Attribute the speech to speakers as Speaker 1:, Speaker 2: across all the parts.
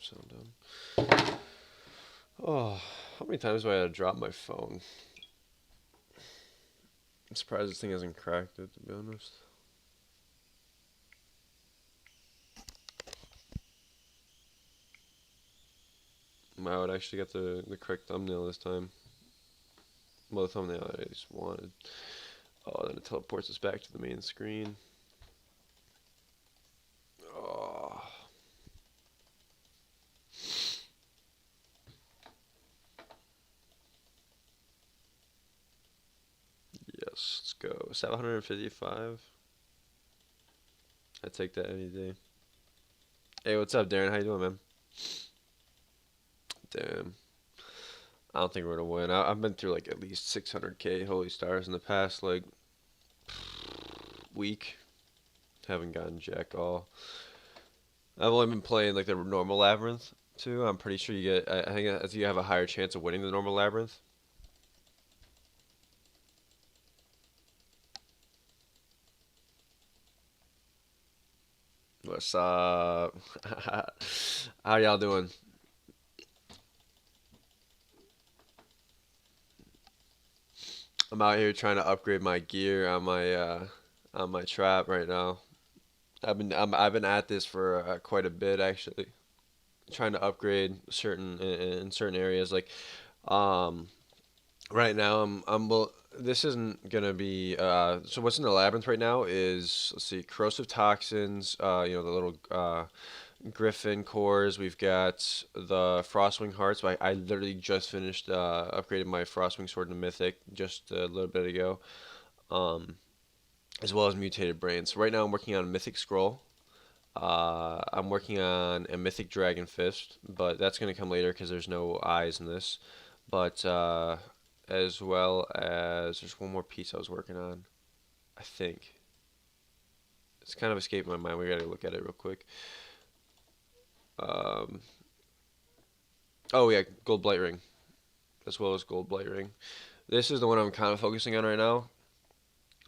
Speaker 1: sound down. Oh, how many times do I have to drop my phone? I'm surprised this thing hasn't cracked it, to be honest. I would actually get the correct thumbnail this time. Well, the thumbnail I just wanted. Oh, then it teleports us back to the main screen. Oh. Yes, let's go. 755. I take that any day. Hey, what's up, Darren? How you doing, man? Damn. I don't think we're gonna win. I've been through like at least 600k Holy Stars in the past like week. Haven't gotten jack all. I've only been playing like the normal Labyrinth too. I'm pretty sure you get. I think you have a higher chance of winning the normal Labyrinth. What's up? How y'all doing? I'm out here trying to upgrade my gear on my trap right now. I've been at this for quite a bit actually, trying to upgrade in certain areas. Like um, right now well, this isn't gonna be so what's in the labyrinth right now is, let's see, corrosive toxins. The little griffin cores. We've got the frostwing hearts. I literally just finished upgrading my frostwing sword to mythic just a little bit ago. Um, as well as mutated brains. So right now I'm working on a mythic scroll. I'm working on a mythic dragon fist, but that's gonna come later because there's no eyes in this. But as well as there's one more piece I was working on. I think it's kind of escaped my mind. We gotta look at it real quick. Um, oh yeah, gold blight ring, as well as gold blight ring. This is the one I'm kind of focusing on right now.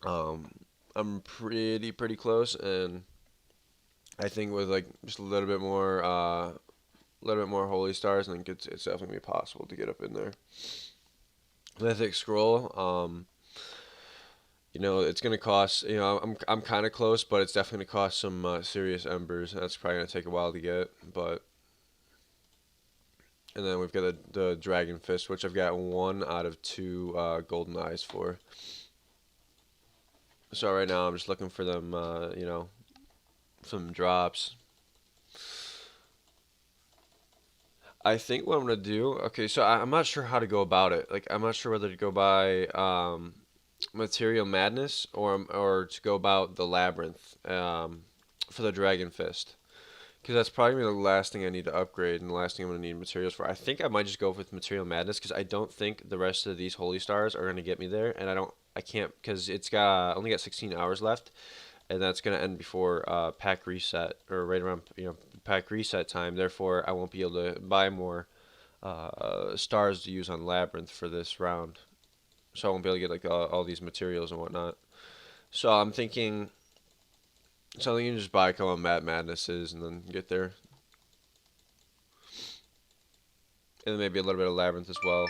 Speaker 1: Um, I'm pretty close, and I think with like just a little bit more holy stars, I think it's definitely gonna be possible to get up in there. Mythic scroll. It's gonna cost. I'm kind of close, but it's definitely gonna cost some serious embers. That's probably gonna take a while to get, but. And then we've got the dragon fist, which I've got one out of two golden eyes for. So right now I'm just looking for them, some drops. I think what I'm gonna do. Okay, so I'm not sure how to go about it. Like I'm not sure whether to go by material madness or to go about the labyrinth for the dragon fist. Because that's probably gonna be the last thing I need to upgrade and the last thing I'm gonna need materials for. I think I might just go with material madness because I don't think the rest of these holy stars are gonna get me there, and I can't because it's got only got 16 hours left, and that's gonna end before pack reset or right around pack reset time. Therefore, I won't be able to buy more stars to use on labyrinth for this round, so I won't be able to get like all these materials and whatnot. So I'm thinking something you can just buy a couple of Mad Madnesses and then get there. And then maybe a little bit of Labyrinth as well.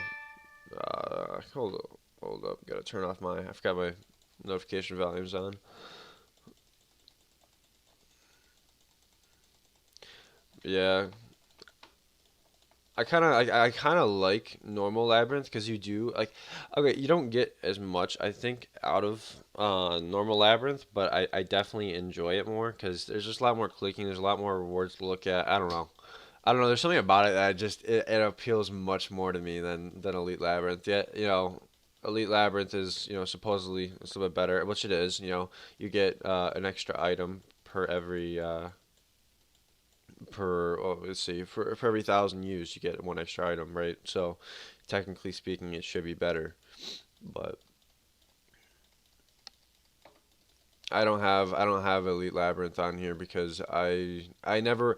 Speaker 1: Hold up. Gotta turn off I forgot my notification volumes on. Yeah. I kind of like normal Labyrinth because you do like, okay, you don't get as much I think out of normal Labyrinth, but I definitely enjoy it more because there's just a lot more clicking, there's a lot more rewards to look at. I don't know. I don't know. There's something about it that it appeals much more to me than Elite Labyrinth. Yet Elite Labyrinth is supposedly it's a little bit better, which it is. You get an extra item per every let's see, for every 1,000 used you get one extra item, right? So technically speaking, it should be better, but I don't have Elite Labyrinth on here because I never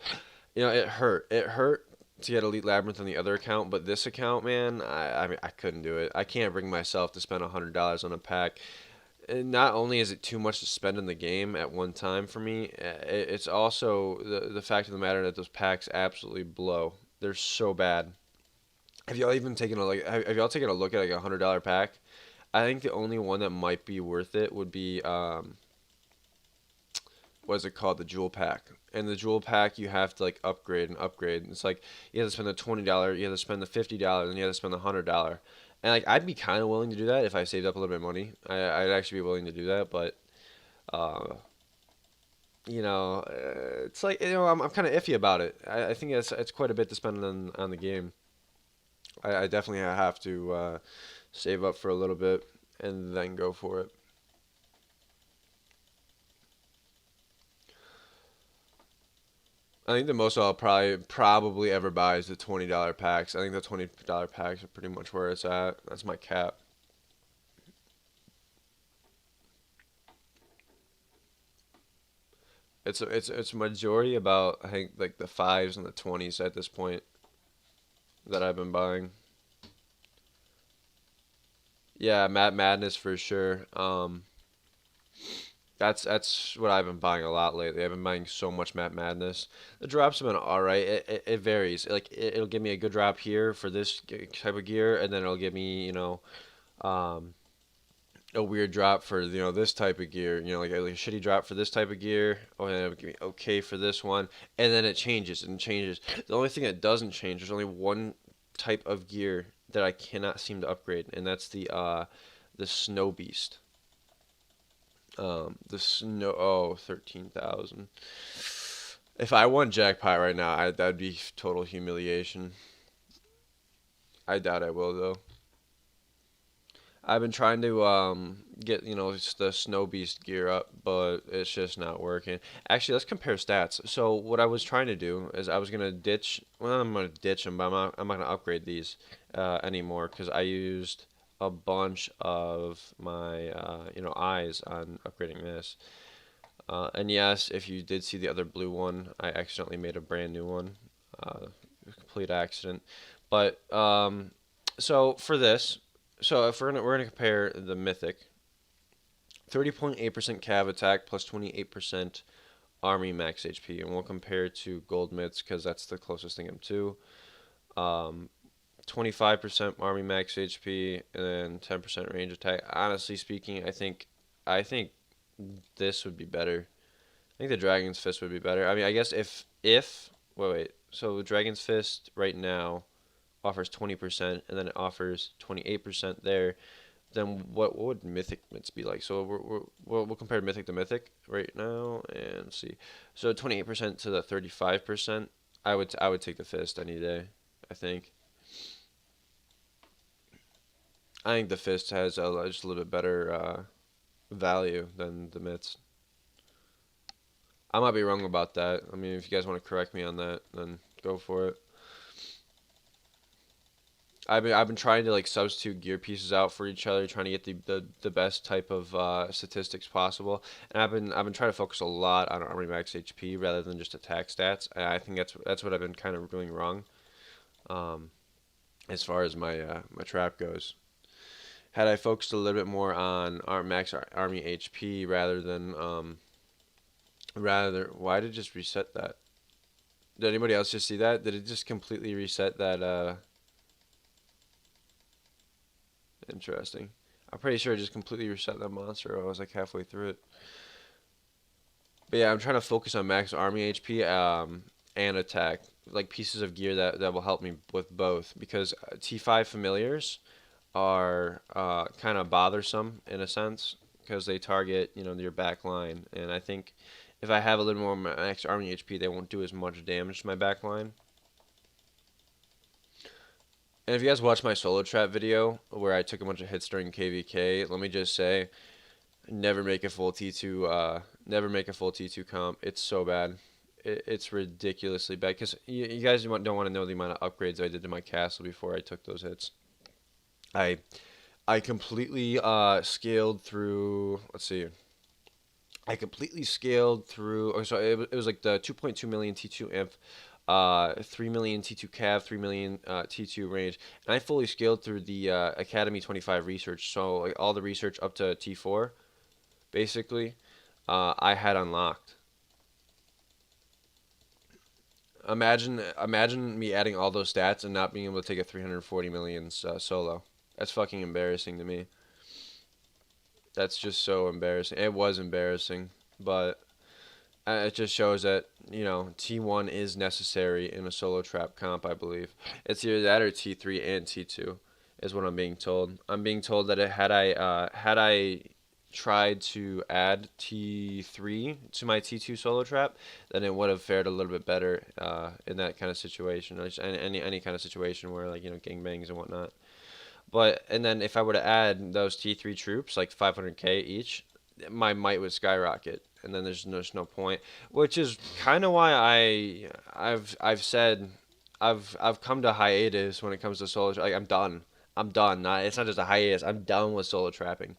Speaker 1: it hurt to get Elite Labyrinth on the other account, but this account, man, I mean I couldn't do it. I can't bring myself to spend $100 on a pack. And not only is it too much to spend in the game at one time for me, it's also the fact of the matter that those packs absolutely blow. They're so bad. Have y'all even taken a like? Have y'all taken a look at like $100 pack? I think the only one that might be worth it would be what is it called? The jewel pack. And the jewel pack, you have to like upgrade and upgrade. It's like you have to spend the $20, you have to spend the $50, and you have to spend the $100. And like I'd be kind of willing to do that if I saved up a little bit of money. I'd actually be willing to do that, but uh, it's like I'm kind of iffy about it. I think it's quite a bit to spend on the game. I definitely have to save up for a little bit and then go for it. I think the most I'll probably ever buy is the $20 packs. I think the $20 packs are pretty much where it's at. That's my cap. It's majority about I think like the fives and the twenties at this point that I've been buying. Yeah, Madness for sure. That's what I've been buying a lot lately. I've been buying so much Madness. The drops have been all right. It varies. Like it'll give me a good drop here for this type of gear, and then it'll give me um, a weird drop for this type of gear. Like a shitty drop for this type of gear. Oh, and it'll give me okay for this one, and then it changes and changes. The only thing that doesn't change, there's only one type of gear that I cannot seem to upgrade, and that's the Snow Beast. The snow. Oh, 13,000. If I won jackpot right now, that'd be total humiliation. I doubt I will though. I've been trying to get the snow beast gear up, but it's just not working. Actually, let's compare stats. So what I was trying to do is I was gonna ditch. Well, I'm gonna ditch them, but I'm not gonna upgrade these anymore because I used a bunch of my eyes on upgrading this. And yes, if you did see the other blue one, I accidentally made a brand new one. Complete accident. But so for this, so if we're gonna compare the mythic, 30.8% cav attack plus 28% army max HP, and we'll compare it to gold myths because that's the closest thing I'm to. Um, 25% army max HP and then 10% range attack. Honestly speaking, I think this would be better. I think the Dragon's Fist would be better. I mean, I guess if wait. So Dragon's Fist right now offers 20% and then it offers 28% there. Then what would Mythic Myths be like? So we'll compare Mythic to Mythic right now and see. So 28% to the 35%. I would take the Fist any day. I think. I think the Fist has just a little bit better value than the Myths. I might be wrong about that. I mean, if you guys want to correct me on that, then go for it. I've been trying to like substitute gear pieces out for each other, trying to get the best type of statistics possible. And I've been trying to focus a lot on army max HP rather than just attack stats. And I think that's what I've been kind of doing wrong, um, as far as my trap goes. Had I focused a little bit more on army HP rather than why did it just reset that? Did anybody else just see that? Did it just completely reset that? Interesting. I'm pretty sure it just completely reset that monster. I was like halfway through it. But yeah, I'm trying to focus on max army HP and attack, like pieces of gear that will help me with both. Because T5 familiars are kind of bothersome in a sense because they target your back line, and I think if I have a little more max army HP, they won't do as much damage to my back line. And if you guys watch my solo trap video where I took a bunch of hits during KVK, let me just say, never make a full T2. Never make a full T2 comp. It's so bad. It's ridiculously bad because you guys don't want to know the amount of upgrades I did to my castle before I took those hits. I I completely scaled through. Let's see. I completely scaled through. Oh, so it was like the 2.2 million T2 imp, 3 million T2 cav, 3 million T2 range, and I fully scaled through the Academy 25 research. So like all the research up to T4. basically, I had unlocked. Imagine me adding all those stats and not being able to take a 340 million solo. That's fucking embarrassing to me. That's just so embarrassing. It was embarrassing, but it just shows that T1 is necessary in a solo trap comp. I believe it's either that or T3 and T2 is what I'm being told. I'm being told that had I tried to add T3 to my T2 solo trap, then it would have fared a little bit better in that kind of situation. Or just any kind of situation where like gangbangs and whatnot. But and then if I were to add those T3 troops, like 500k each, my might would skyrocket, and then there's no point. Which is kind of why I've said I've come to hiatus when it comes to solo. Like I'm done. I'm done. It's not just a hiatus. I'm done with solo trapping.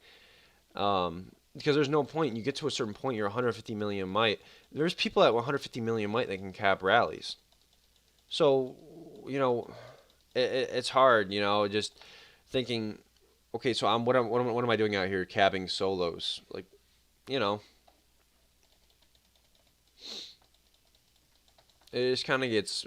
Speaker 1: Because there's no point. You get to a certain point, you're 150 million might. There's people at 150 million might that can cap rallies. So, you know, it's hard. Just thinking, okay, so what am I doing out here capping solos? Like, you know, it just kind of gets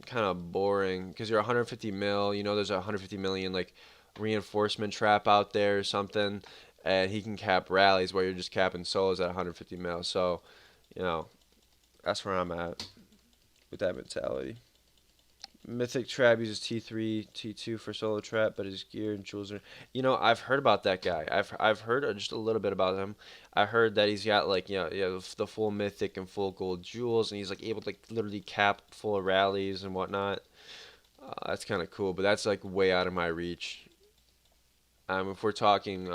Speaker 1: kind of boring because you're 150 mil. There's a 150 million like reinforcement trap out there or something, and he can cap rallies while you're just capping solos at 150 mil. So, you know, that's where I'm at with that mentality. Mythic Trap uses T3, T2 for solo trap, but his gear and jewels are. I've heard about that guy. I've heard just a little bit about him. I heard that he's got like the full mythic and full gold jewels, and he's like able to like, literally cap full rallies and whatnot. That's kind of cool, but that's like way out of my reach. If we're talking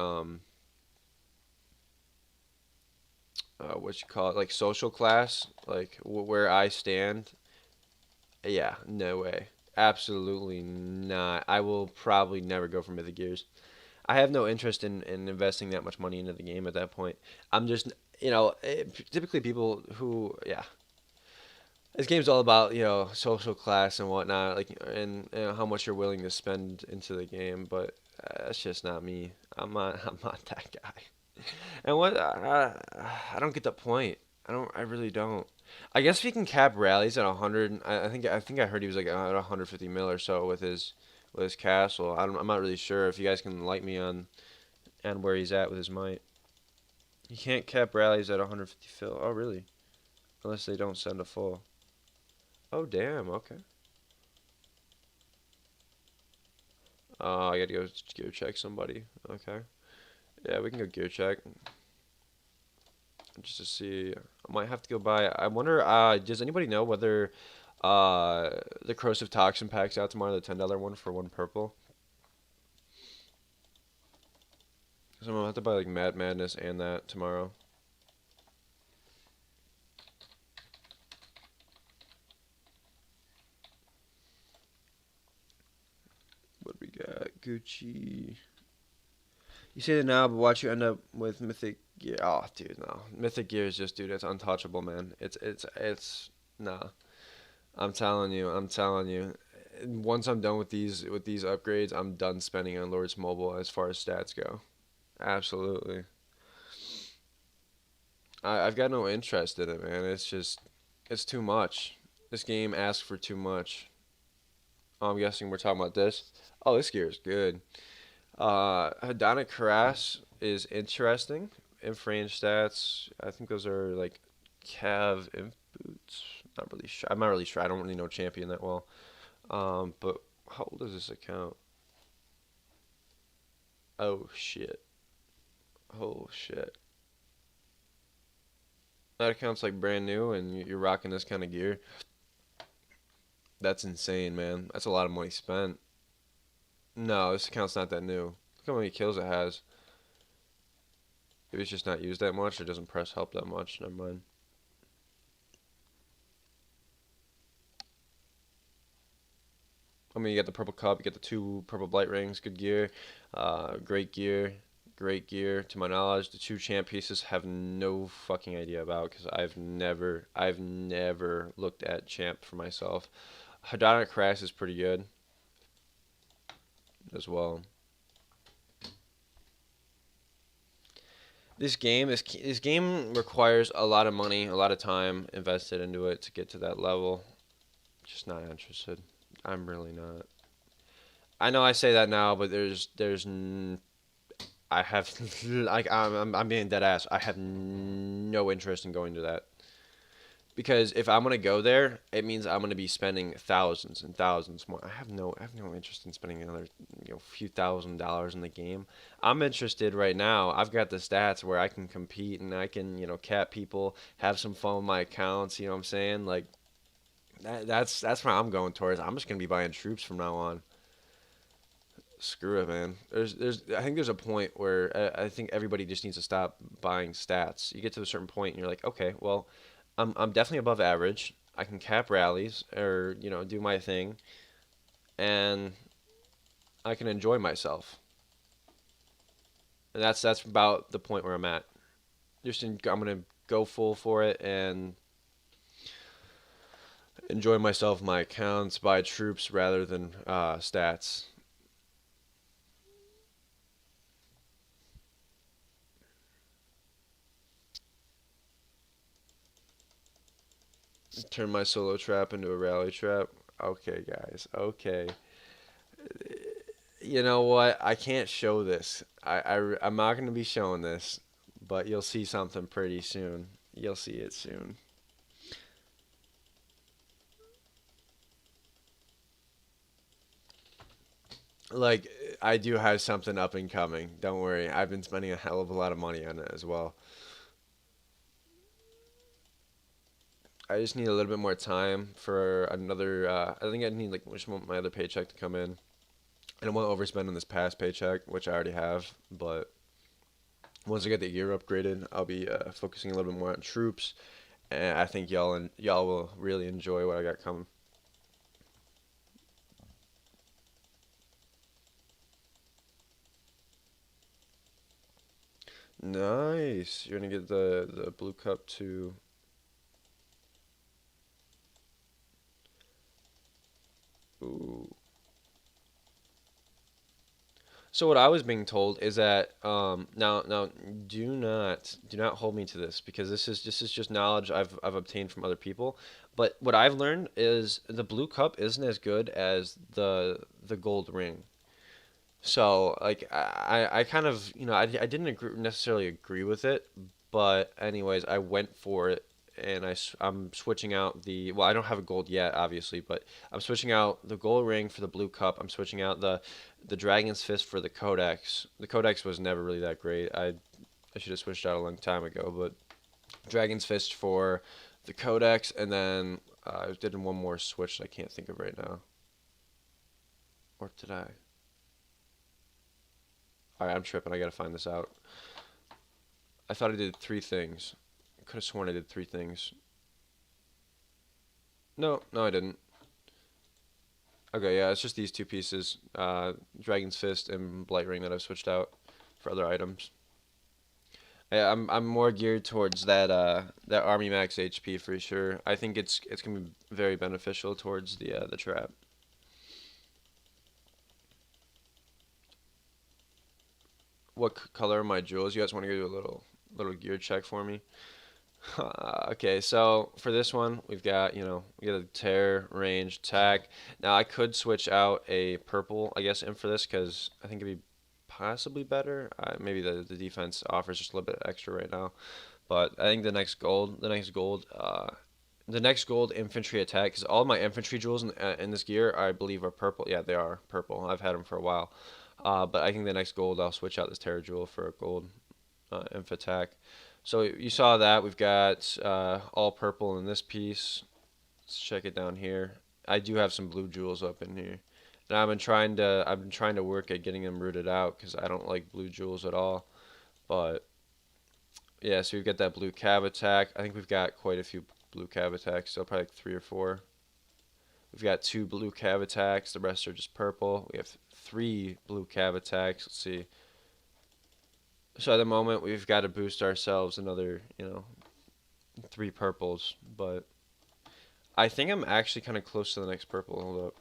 Speaker 1: what you call it, like social class, like where I stand, yeah, no way. Absolutely not. I will probably never go for Mythic Gears. I have no interest in investing that much money into the game at that point. I'm just, typically people who, yeah, this game's all about, social class and whatnot, like, and how much you're willing to spend into the game, but that's just not me. I'm not that guy. And I don't get the point. I really don't. I guess if he can cap rallies at 100, I think I heard he was like at 150 mil or so with his castle. I'm not really sure if you guys can light me on where he's at with his might. He can't cap rallies at 150 fill. Oh really? Unless they don't send a full. Oh damn. Okay. I gotta go gear check somebody. Okay. Yeah, we can go gear check just to see. I might have to go buy. I wonder. Does anybody know whether the corrosive toxin pack's out tomorrow? The $10 one for one purple. So I'm gonna have to buy like Mad Madness and that tomorrow. What we got? Gucci. You say that now, but watch you end up with Mythic Gear. Oh, dude, no. Mythic Gear is just, dude, it's untouchable, man. It's nah. I'm telling you, I'm telling you. Once I'm done with these upgrades, I'm done spending on Lord's Mobile as far as stats go. Absolutely. I've got no interest in it, man. It's too much. This game asks for too much. Oh, I'm guessing we're talking about this. Oh, this gear is good. Hedonic Harass is interesting. Inf range stats. I think those are like Cav Inf boots. Not really sure. I'm not really sure. I don't really know Champion that well. But how old is this account? Oh shit. Oh shit. That account's like brand new, and you're rocking this kind of gear. That's insane, man. That's a lot of money spent. No, this account's not that new. Look how many kills it has. Maybe it's just not used that much, or doesn't press help that much. Never mind. I mean, you get the purple cup, you get the two purple blight rings, good gear, great gear, great gear. To my knowledge, the two champ pieces have no fucking idea about because I've never looked at champ for myself. Hedonic Crash is pretty good as well. this game requires a lot of money, a lot of time invested into it to get to that level. Just not interested. I'm really not. I know I say that now, but I have like I'm being dead ass. I have no interest in going to that because if I'm gonna go there, it means I'm gonna be spending thousands and thousands more. I have no interest in spending another few $1,000s in the game. I'm interested right now. I've got the stats where I can compete and I can cap people, have some fun with my accounts. You know what I'm saying? Like that's where I'm going towards. I'm just gonna be buying troops from now on. Screw it, man. I think there's a point where I think everybody just needs to stop buying stats. You get to a certain point and you're like, okay, well, I'm definitely above average. I can cap rallies or do my thing, and I can enjoy myself. And that's about the point where I'm at. I'm gonna go full for it and enjoy myself, my accounts, buy troops rather than stats. Turn my solo trap into a rally trap. Okay, guys. Okay. You know what? I can't show this. I'm not going to be showing this, but you'll see something pretty soon. You'll see it soon. Like, I do have something up and coming. Don't worry. I've been spending a hell of a lot of money on it as well. I just need a little bit more time for another. I think I need like just want my other paycheck to come in. I don't want to overspend on this past paycheck, which I already have. But once I get the gear upgraded, I'll be focusing a little bit more on troops, and I think y'all will really enjoy what I got coming. Nice. You're gonna get the blue cup too. Ooh. So what I was being told is that now do not hold me to this because this is just knowledge I've obtained from other people. But what I've learned is the blue cup isn't as good as the gold ring. So like I kind of I didn't necessarily agree with it, but anyways I went for it and I'm switching out I don't have a gold yet obviously, but I'm switching out the gold ring for the blue cup. I'm switching out the dragon's fist for the codex. The codex was never really that great. I should have switched out a long time ago, but dragon's fist for the codex, and then I did one more switch that I can't think of right now. Or did I? All right, I'm tripping. I gotta find this out. I thought I did three things. I could have sworn I did three things. No, no, I didn't. Okay, yeah, it's just these two pieces, Dragon's Fist and Blight Ring that I've switched out for other items. Yeah, I'm more geared towards that Army Max HP for sure. I think it's gonna be very beneficial towards the trap. What color are my jewels? You guys want to do a little gear check for me? Okay, so for this one, we got a tear, range, attack. Now I could switch out a purple, I guess, in for this because I think it'd be possibly better. Maybe the defense offers just a little bit extra right now, but I think the next gold infantry attack because all my infantry jewels in this gear I believe are purple. Yeah, they are purple. I've had them for a while, but I think the next gold I'll switch out this Terra jewel for a gold inf attack. So you saw that we've got all purple in this piece. Let's check it down here. I do have some blue jewels up in here, and I've been trying to work at getting them rooted out because I don't like blue jewels at all. But yeah, so we've got that blue cab attack. I think we've got quite a few blue cab attacks, so probably like three or four. We've got two blue cab attacks. The rest are just purple. We have three blue cab attacks. Let's see. So at the moment, we've got to boost ourselves another, three purples. But I think I'm actually kind of close to the next purple. Hold up.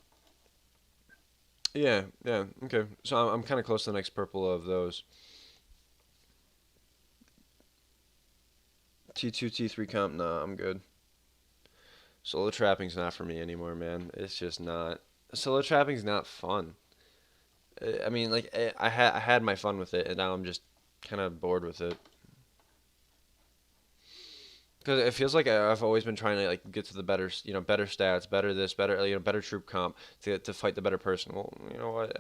Speaker 1: Yeah, yeah, okay. So I'm kind of close to the next purple of those. T2, T3 comp, nah, I'm good. Solo trapping's not for me anymore, man. It's just not. Solo trapping's not fun. I mean, like I had my fun with it, and now I'm just kind of bored with it. Because it feels like I've always been trying to like get to the better, better stats, better this, better, better troop comp to fight the better person. Well, you know what?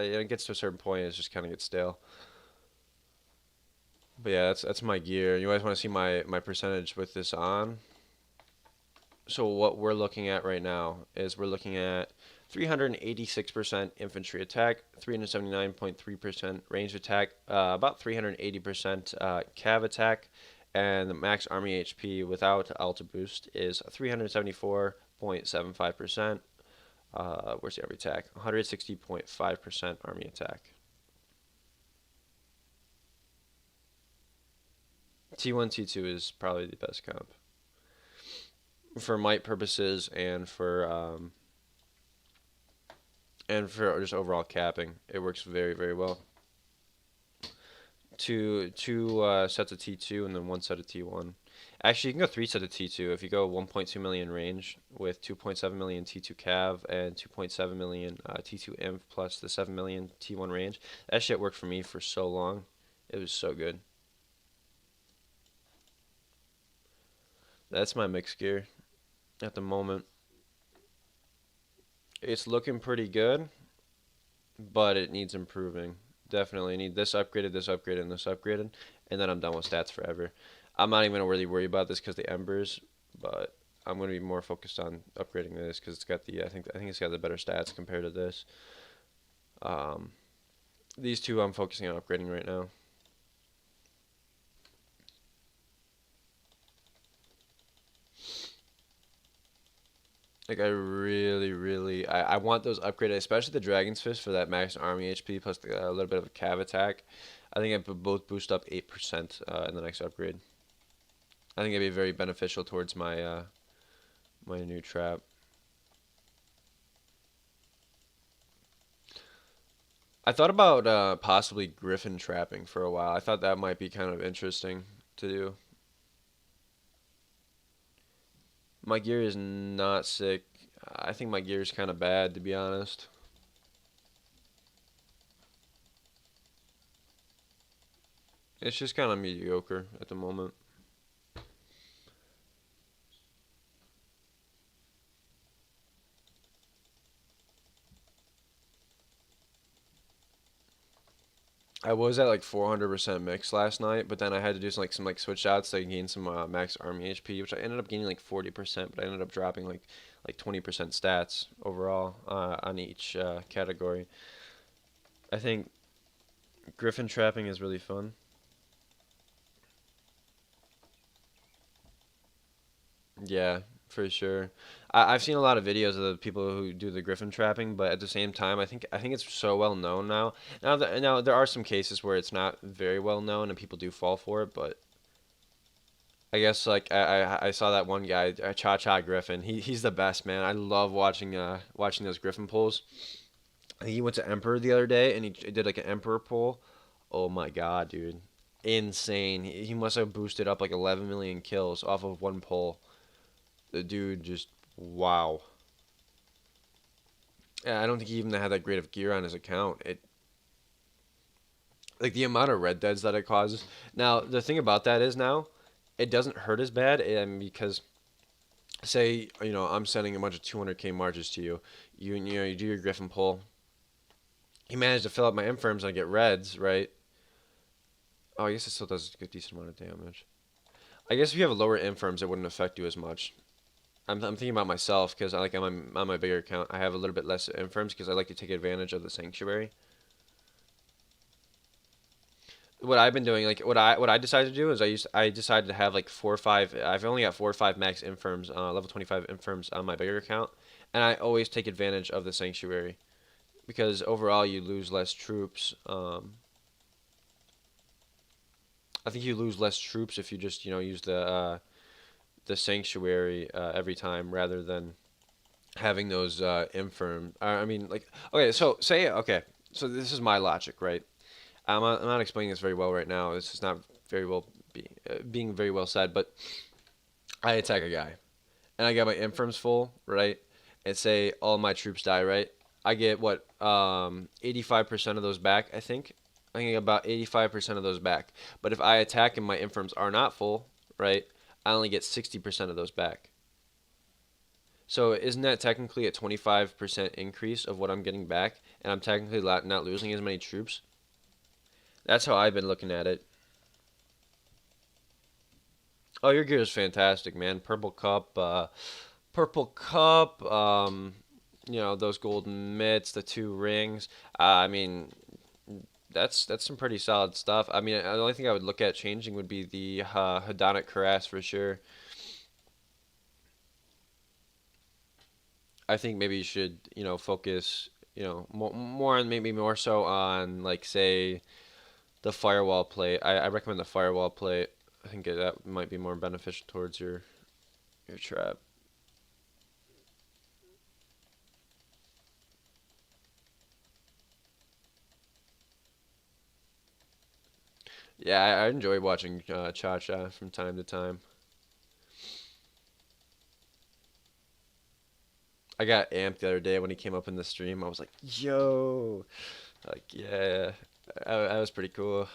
Speaker 1: It gets to a certain point, it just kind of gets stale. But yeah, that's my gear. You guys want to see my percentage with this on? So what we're looking at right now is we're looking at 386% infantry attack, 379.3% range attack, about 380% cav attack, and the max army HP without alta boost is 374.75%. Where's the army attack? 160.5% army attack. T1, T2 is probably the best comp for might purposes and for just overall capping. It works very, very well. Two sets of T2 and then one set of T1. Actually, you can go three sets of T2 if you go 1.2 million range with 2.7 million T2 cav and 2.7 million T2 inf plus the 7 million T1 range. That shit worked for me for so long. It was so good. That's my mix gear at the moment. It's looking pretty good, but it needs improving. Definitely need this upgraded, and this upgraded, and then I'm done with stats forever. I'm not even gonna really worry about this because the embers, but I'm gonna be more focused on upgrading this because it's got the I think it's got the better stats compared to this. Um, these two I'm focusing on upgrading right now. Like I really, really, I want those upgraded, especially the Dragon's Fist for that max army HP plus a little bit of a cav attack. I think it would both boost up 8% in the next upgrade. I think it'd be very beneficial towards my new trap. I thought about possibly griffin trapping for a while. I thought that might be kind of interesting to do. My gear is not sick. I think my gear is kind of bad, to be honest. It's just kind of mediocre at the moment. I was at like 400% mix last night, but then I had to do some switch shots to gain some max army HP, which I ended up gaining like 40%, but I ended up dropping like 20% stats overall on each category. I think griffin trapping is really fun. Yeah, for sure. I've seen a lot of videos of the people who do the griffin trapping, but at the same time, I think it's so well known now. Now there are some cases where it's not very well known and people do fall for it, but I guess like I saw that one guy, Cha Cha Griffin. He's the best, man. I love watching those Griffin pulls. He went to Emperor the other day and he did like an Emperor pull. Oh my god, dude, insane. He must have boosted up like 11 million kills off of one pull. The dude just wow. Yeah, I don't think he even had that great of gear on his account. It like the amount of red deads that it causes. Now the thing about that is now it doesn't hurt as bad, and because say I'm sending a bunch of 200k marches to you, you do your Griffin pull. You manage to fill up my infirms and I get reds, right? Oh, I guess it still does a good decent amount of damage. I guess if you have lower infirms, it wouldn't affect you as much. I'm thinking about myself because on my bigger account, I have a little bit less infirms because I like to take advantage of the sanctuary. What I've been doing, like what I decided to do is I decided to have like 4 or 5. I've only got 4 or 5 max infirms, level 25 infirms on my bigger account, and I always take advantage of the sanctuary because overall you lose less troops. I think you lose less troops if you just use the sanctuary every time rather than having those infirm. I mean, like okay, so say okay, so this is my logic, right? I'm not explaining this very well right now. This is not very well being very well said. But I attack a guy, and I got my infirms full, right? And say all my troops die, right? I get what 85% of those back, I think. I think about 85% of those back. But if I attack and my infirms are not full, right? I only get 60% of those back. So isn't that technically a 25% increase of what I'm getting back, and I'm technically not losing as many troops? That's how I've been looking at it. Oh, your gear is fantastic, man. Purple cup. Those golden mitts, the two rings. I mean, that's some pretty solid stuff. I mean, the only thing I would look at changing would be the hedonic cuirass for sure. I think maybe you should, focus, more on maybe more so on like say the firewall plate. I recommend the firewall plate. I think that might be more beneficial towards your trap. Yeah, I enjoy watching Cha Cha from time to time. I got amped the other day when he came up in the stream. I was like, "Yo!" Like, yeah, that was pretty cool.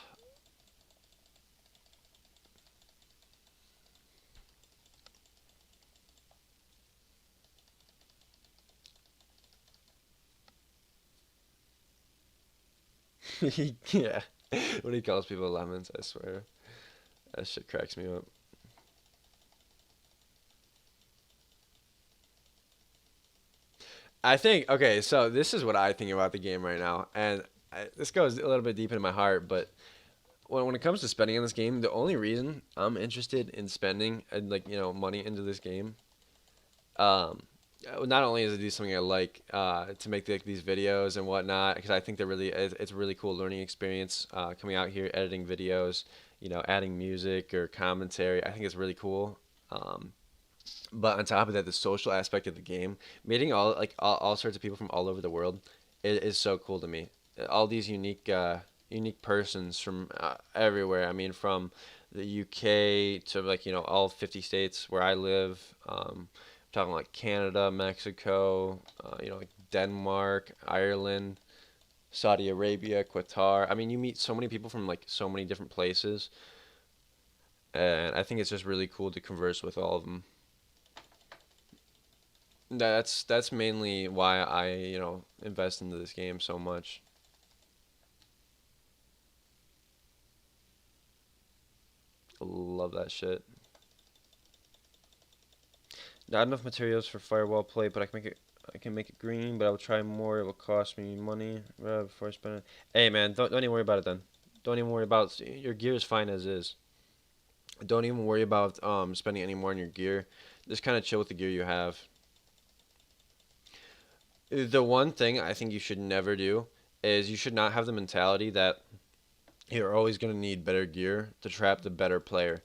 Speaker 1: Yeah, when he calls people lemons, I swear, that shit cracks me up. I think okay, so this is what I think about the game right now, and this goes a little bit deep into my heart. But when it comes to spending on this game, the only reason I'm interested in spending like money into this game, um, not only is it do something I like to make these videos and whatnot, because I think it's a really cool learning experience coming out here editing videos, adding music or commentary. I think it's really cool. Um, but on top of that, the social aspect of the game, meeting all sorts of people from all over the world, it is so cool to me. All these unique persons from everywhere. I mean, from the UK to like all 50 states where I live. Talking like Canada, Mexico, like Denmark, Ireland, Saudi Arabia, Qatar. I mean, you meet so many people from like so many different places, and I think it's just really cool to converse with all of them. That's mainly why I invest into this game so much. Love that shit. Not enough materials for firewall plate, but I can make it green, but I will try more. It will cost me money before I spend it. Hey man, don't even worry about it then. Don't even worry about your gear is fine as is. Don't even worry about spending any more on your gear. Just kind of chill with the gear you have. The one thing I think you should never do is you should not have the mentality that you're always going to need better gear to trap the better player.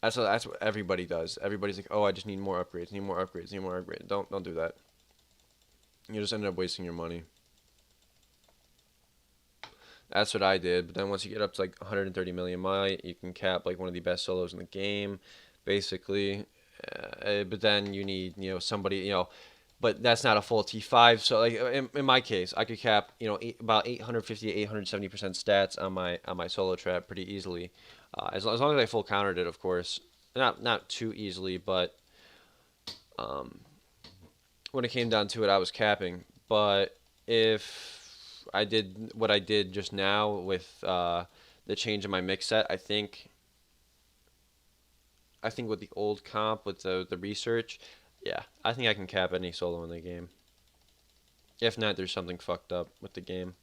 Speaker 1: That's what everybody does. Everybody's like, "Oh, I just need more upgrades, need more upgrades, need more upgrades." Don't do that. You just end up wasting your money. That's what I did. But then once you get up to like 130 million might, you can cap like one of the best solos in the game, basically. But then you need somebody but that's not a full T5. So like in my case, I could cap about 850 to 870% stats on my solo trap pretty easily, as long as I full countered it, of course. Not too easily, but um, when it came down to it, I was capping. But if I did what I did just now with the change in my mix set, I think with the old comp with the research, yeah, I think I can cap any solo in the game. If not, there's something fucked up with the game.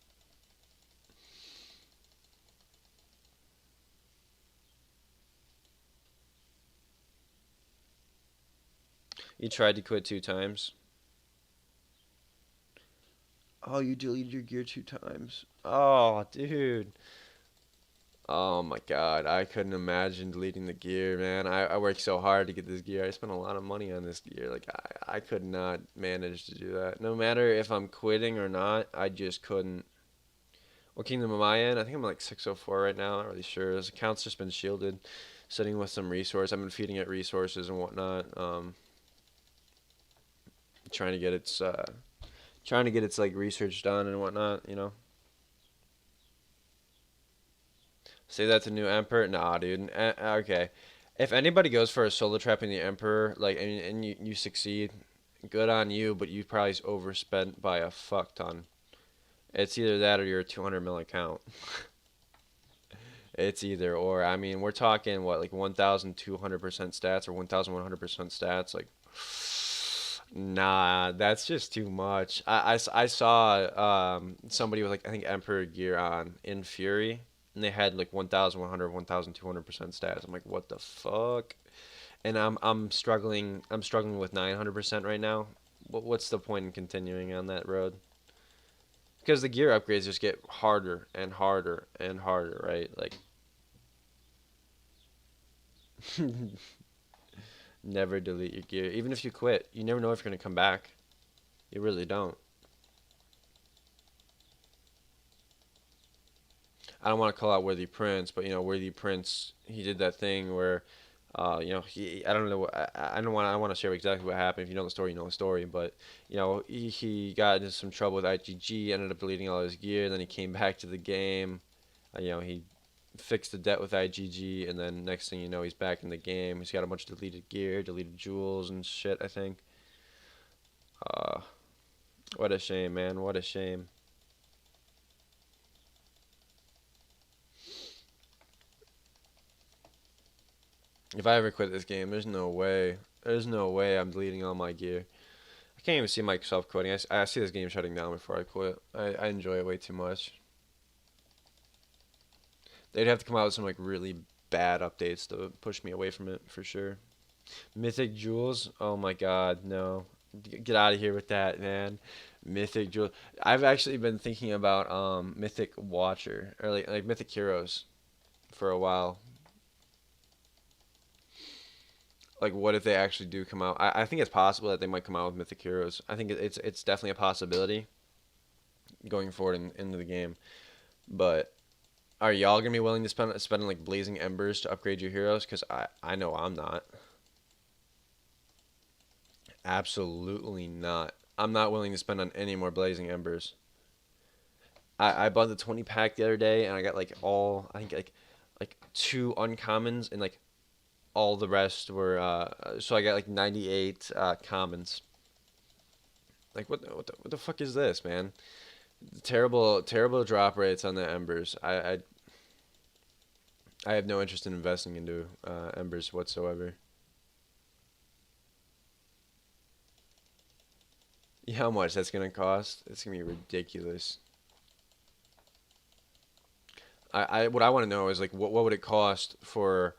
Speaker 1: You tried to quit 2 times. Oh, you deleted your gear 2 times. Oh, dude. Oh my god, I couldn't imagine deleting the gear, man. I worked so hard to get this gear. I spent a lot of money on this gear. Like I could not manage to do that. No matter if I'm quitting or not, I just couldn't. What kingdom am I in? I think I'm like 604 right now. Not really sure. This account's just been shielded. sitting with some resource. I've been feeding it resources and whatnot. Trying to get its like research done and whatnot. Say that to new Emperor? Nah, dude. Okay. If anybody goes for a solo trapping the Emperor, like, and you succeed, good on you, but you probably overspent by a fuck ton. It's either that or your 200 mil account. It's either or. I mean, we're talking what, like 1,200% stats or 1,100% stats? Like, nah, that's just too much. I saw somebody with, like, I think Emperor gear on in Fury, and they had like 1,100, 1,200% stats. I'm like, what the fuck? And I'm struggling with 900% right now. What's the point in continuing on that road? Because the gear upgrades just get harder and harder and harder, right? Like, never delete your gear. Even if you quit, you never know if you're gonna come back. You really don't. I don't want to call out Worthy Prince, but Worthy Prince, he did that thing where, he I don't know, I don't want to share exactly what happened. If you know the story, you know the story. But he got into some trouble with IGG, ended up deleting all his gear. Then he came back to the game. He fixed the debt with IGG, and then next thing you know, he's back in the game. He's got a bunch of deleted gear, deleted jewels and shit, I think. Uh, what a shame, man. What a shame. If I ever quit this game, there's no way. There's no way I'm deleting all my gear. I can't even see myself quitting. I see this game shutting down before I quit. I enjoy it way too much. They'd have to come out with some like really bad updates to push me away from it for sure. Mythic Jewels? Oh my god, no. Get out of here with that, man. Mythic Jewels. I've actually been thinking about Mythic Watcher or like Mythic Heroes for a while. Like, what if they actually do come out? I think it's possible that they might come out with Mythic Heroes. I think it's definitely a possibility going forward into the game. But are y'all gonna be willing to spend like blazing embers to upgrade your heroes? Cause I know I'm not. Absolutely not. I'm not willing to spend on any more blazing embers. I bought the 20 pack the other day and I got like all I think like two uncommons and like all the rest were so I got like 98 commons. Like what the fuck is this, man? Terrible drop rates on the embers. I have no interest in investing into embers whatsoever. Yeah, how much that's gonna cost? It's gonna be ridiculous. What I want to know is like what would it cost for?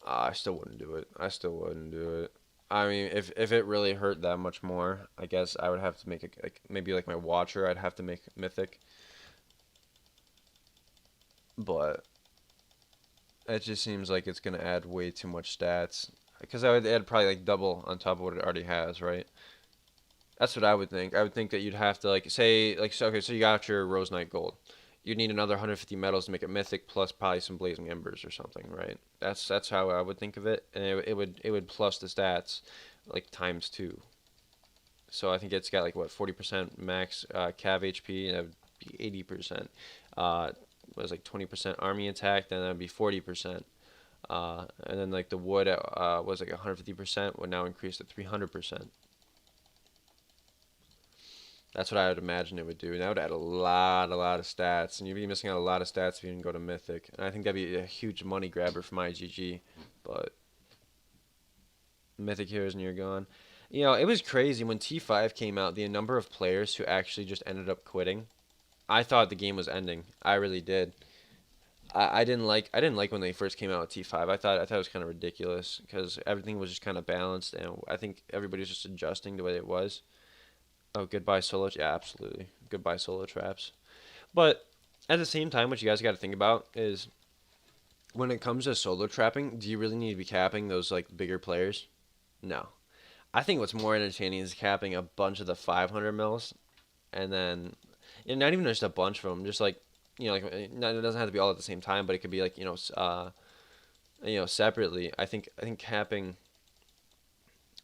Speaker 1: I still wouldn't do it. I still wouldn't do it. I mean, if it really hurt that much more, I guess I would have to make it like maybe like my watcher. I'd have to make mythic, but it just seems like it's gonna add way too much stats. Because I would add probably like double on top of what it already has, right? That's what I would think. I would think that you'd have to like say like so, okay, so you got your Rose Knight Gold. You'd need another 150 metals to make it mythic, plus probably some blazing embers or something, right? That's how I would think of it, and it would plus the stats like times two. So I think it's got like what 40% max cav HP, and that would be 80%. Was like 20% army attack, then that'd be 40%. And then like the wood was like 150%, would now increase to 300%. That's what I would imagine it would do. And that would add a lot of stats. And you'd be missing out a lot of stats if you didn't go to Mythic. And I think that'd be a huge money grabber from IGG. But Mythic Heroes and you're gone. It was crazy when T5 came out, the number of players who actually just ended up quitting. I thought the game was ending. I really did. I didn't like when they first came out with T5. I thought it was kind of ridiculous because everything was just kind of balanced and I think everybody was just adjusting the way it was. Oh, goodbye solo. Yeah, absolutely. Goodbye solo traps. But at the same time, what you guys got to think about is when it comes to solo trapping, do you really need to be capping those like bigger players? No. I think what's more entertaining is capping a bunch of the 500 mils, and then not even just a bunch of them, just like like it doesn't have to be all at the same time, but it could be like And, separately, I think capping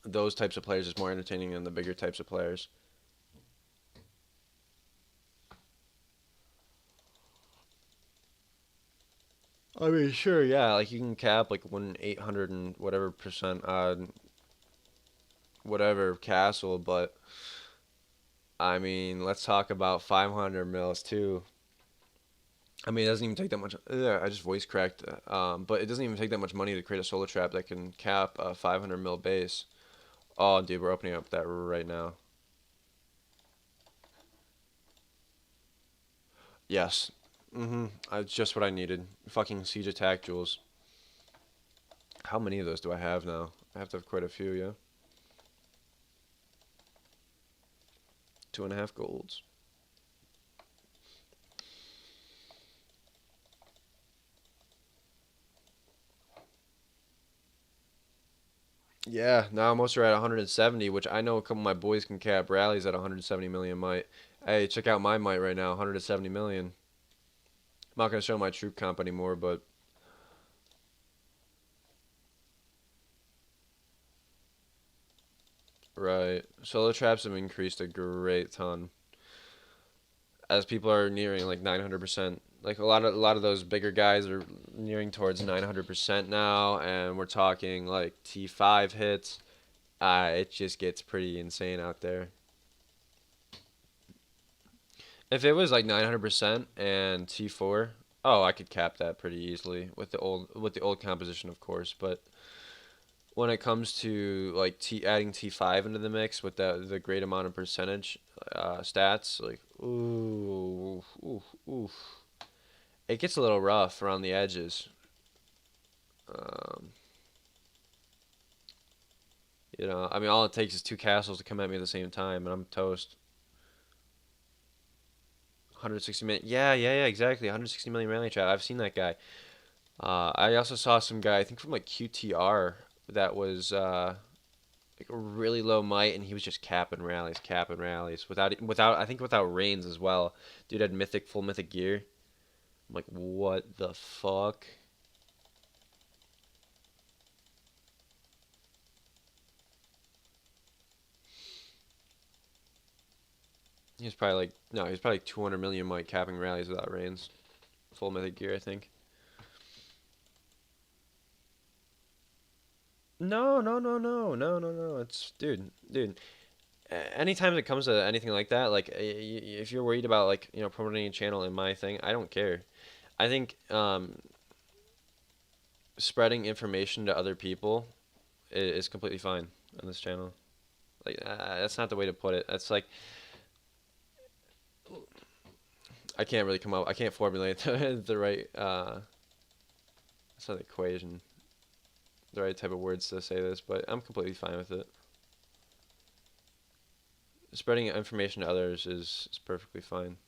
Speaker 1: those types of players is more entertaining than the bigger types of players. I mean, sure, yeah, like you can cap like 1/800 and whatever percent on whatever castle, but I mean, let's talk about 500 mils too. I mean, it doesn't even take that much. I just voice cracked. But it doesn't even take that much money to create a solar trap that can cap a 500 mil base. Oh, dude, we're opening up that right now. Yes. It's just what I needed. Fucking siege attack jewels. How many of those do I have now? I have to have quite a few, yeah. 2.5 golds. Yeah, now most are at 170, which I know a couple of my boys can cap rallies at 170 million might. Hey, check out my might right now, 170 million. I'm not gonna show my troop comp anymore, but right. Solar traps have increased a great ton as people are nearing like 900%. Like a lot of those bigger guys are nearing towards 900% now, and we're talking like T5 hits. It just gets pretty insane out there. If it was like 900% and T4, oh, I could cap that pretty easily with the old composition, of course. But when it comes to like adding T5 into the mix with the great amount of percentage stats, like ooh, ooh, ooh, it gets a little rough around the edges. Um, I mean, all it takes is two castles to come at me at the same time, and I'm toast. 160 million. Yeah, yeah, yeah, exactly. 160 million rally trap. I've seen that guy. I also saw some guy, I think from like QTR, that was like a really low might, and he was just capping rallies without I think without reins as well. Dude had full mythic gear. I'm like, what the fuck? He was probably like no, he was probably like 200 million might capping rallies without reins. Full mythic gear, I think. No, no, no, no, no, no, no. It's dude. Anytime it comes to anything like that, like if you're worried about like promoting a channel in my thing, I don't care. I think spreading information to other people is completely fine on this channel. Like that's not the way to put it. That's like I can't really come up. I can't formulate the right. It's not an equation. The right type of words to say this, but I'm completely fine with it. Spreading information to others is perfectly fine.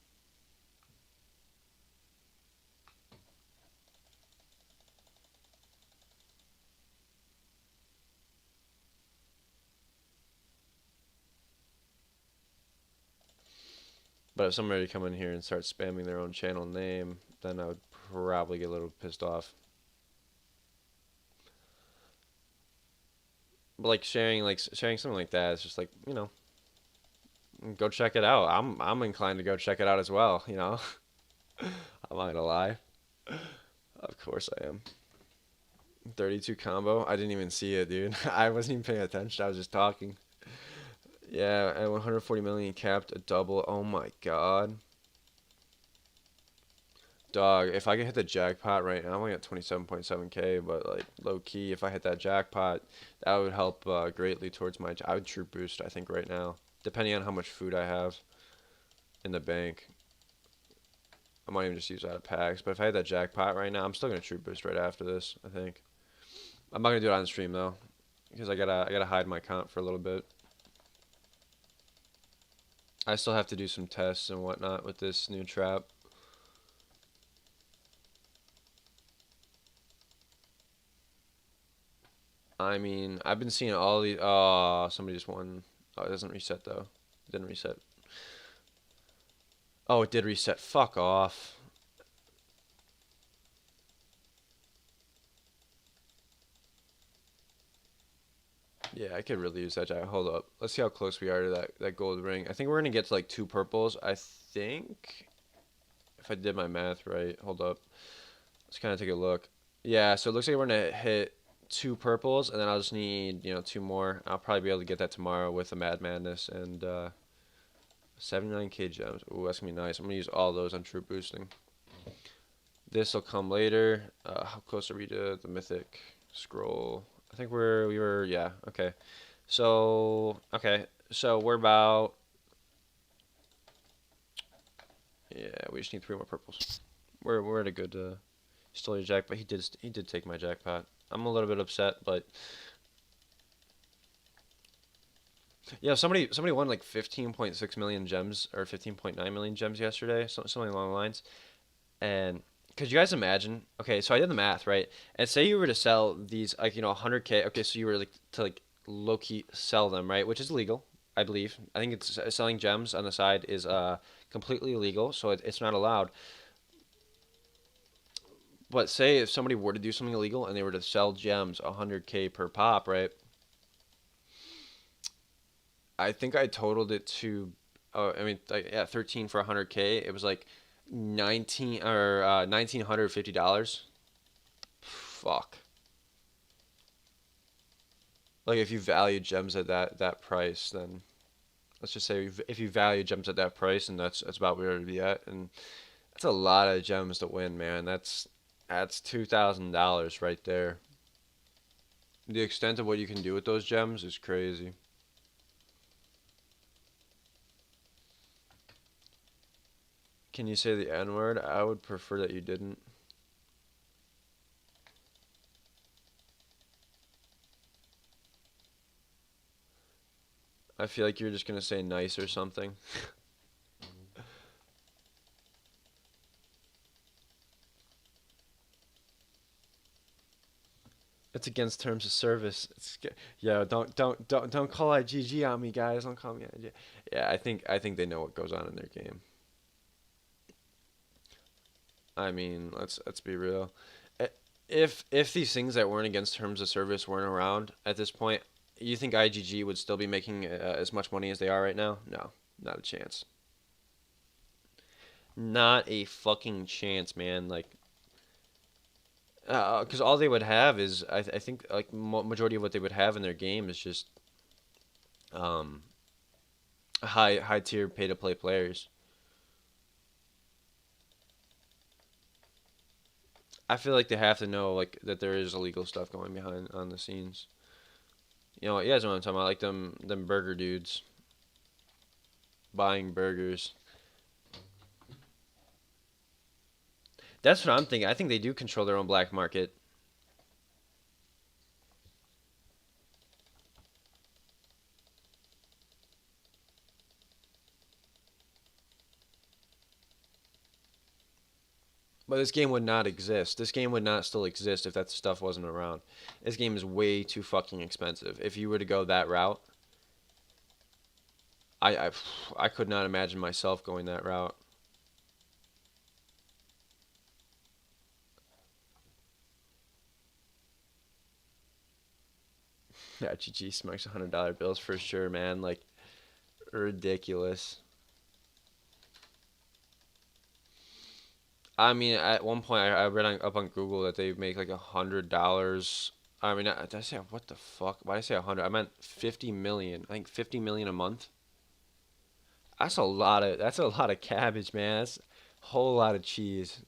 Speaker 1: But if somebody come in here and start spamming their own channel name, then I would probably get a little pissed off. But like sharing something like that, it's just like go check it out. I'm inclined to go check it out as well. I'm not gonna lie. Of course I am. 32 combo. I didn't even see it, dude. I wasn't even paying attention. I was just talking. Yeah, and 140 million capped a double. Oh my god. Dog, if I could hit the jackpot right now, I'm only at 27.7k, but like low key, if I hit that jackpot, that would help greatly towards my. I would troop boost, I think, right now, depending on how much food I have in the bank. I might even just use that of packs, but if I had that jackpot right now, I'm still gonna troop boost right after this, I think. I'm not gonna do it on stream though, because I gotta hide my comp for a little bit. I still have to do some tests and whatnot with this new trap. I mean, I've been seeing all these. Oh, somebody just won. Oh, it doesn't reset though. It didn't reset. Oh, it did reset. Fuck off. Yeah, I could really use that jack. Hold up. Let's see how close we are to that gold ring. I think we're gonna get to like two purples. I think if I did my math right. Hold up. Let's kind of take a look. Yeah, so it looks like we're gonna hit two purples, and then I'll just need two more. I'll probably be able to get that tomorrow with a Mad Madness and 79k gems. Ooh, that's gonna be nice. I'm gonna use all those on troop boosting. This will come later. How close are we to the mythic scroll? I think we were yeah, okay. So we're about yeah, we just need three more purples. We're at a good stole your jackpot. He did take my jackpot. I'm a little bit upset, but yeah, somebody won like 15.6 million gems or 15.9 million gems yesterday, something along the lines. And could you guys imagine? Okay, so I did the math, right? And say you were to sell these like 100k. Okay, so you were like to like low key sell them, right? Which is legal, I believe. I think it's selling gems on the side is completely illegal, so it's not allowed. But say if somebody were to do something illegal and they were to sell gems 100k per pop, right? I think I totaled it to, I mean, like, yeah, 13 for 100k. It was like 19 or $1,950. Fuck. Like if you value gems at that price, then let's just say if you value gems at that price, and that's about where it'd be at, and that's a lot of gems to win, man. That's $2,000 right there. The extent of what you can do with those gems is crazy. Can you say the N word? I would prefer that you didn't. I feel like you're just gonna say nice or something. It's against terms of service. Yeah, don't call IGG on me, guys. Don't call me IGG. Yeah, I think they know what goes on in their game. I mean, let's be real. If these things that weren't against terms of service weren't around at this point, you think IGG would still be making as much money as they are right now? No, not a chance. Not a fucking chance, man. Like, because all they would have is I think like majority of what they would have in their game is just um high tier pay to play players. I feel like they have to know like that there is illegal stuff going behind on the scenes. You guys know what I'm talking about, like them burger dudes buying burgers. That's what I'm thinking. I think they do control their own black market. But this game would not exist. This game would not still exist if that stuff wasn't around. This game is way too fucking expensive. If you were to go that route, I I, I could not imagine myself going that route. Yeah, GG smokes $100 bills for sure, man. Like ridiculous. I mean, at one point I read up on Google that they make like $100. I mean, did I say what the fuck? Why did I say 100? I meant 50 million. I think 50 million a month. That's a lot of cabbage, man. That's a whole lot of cheese.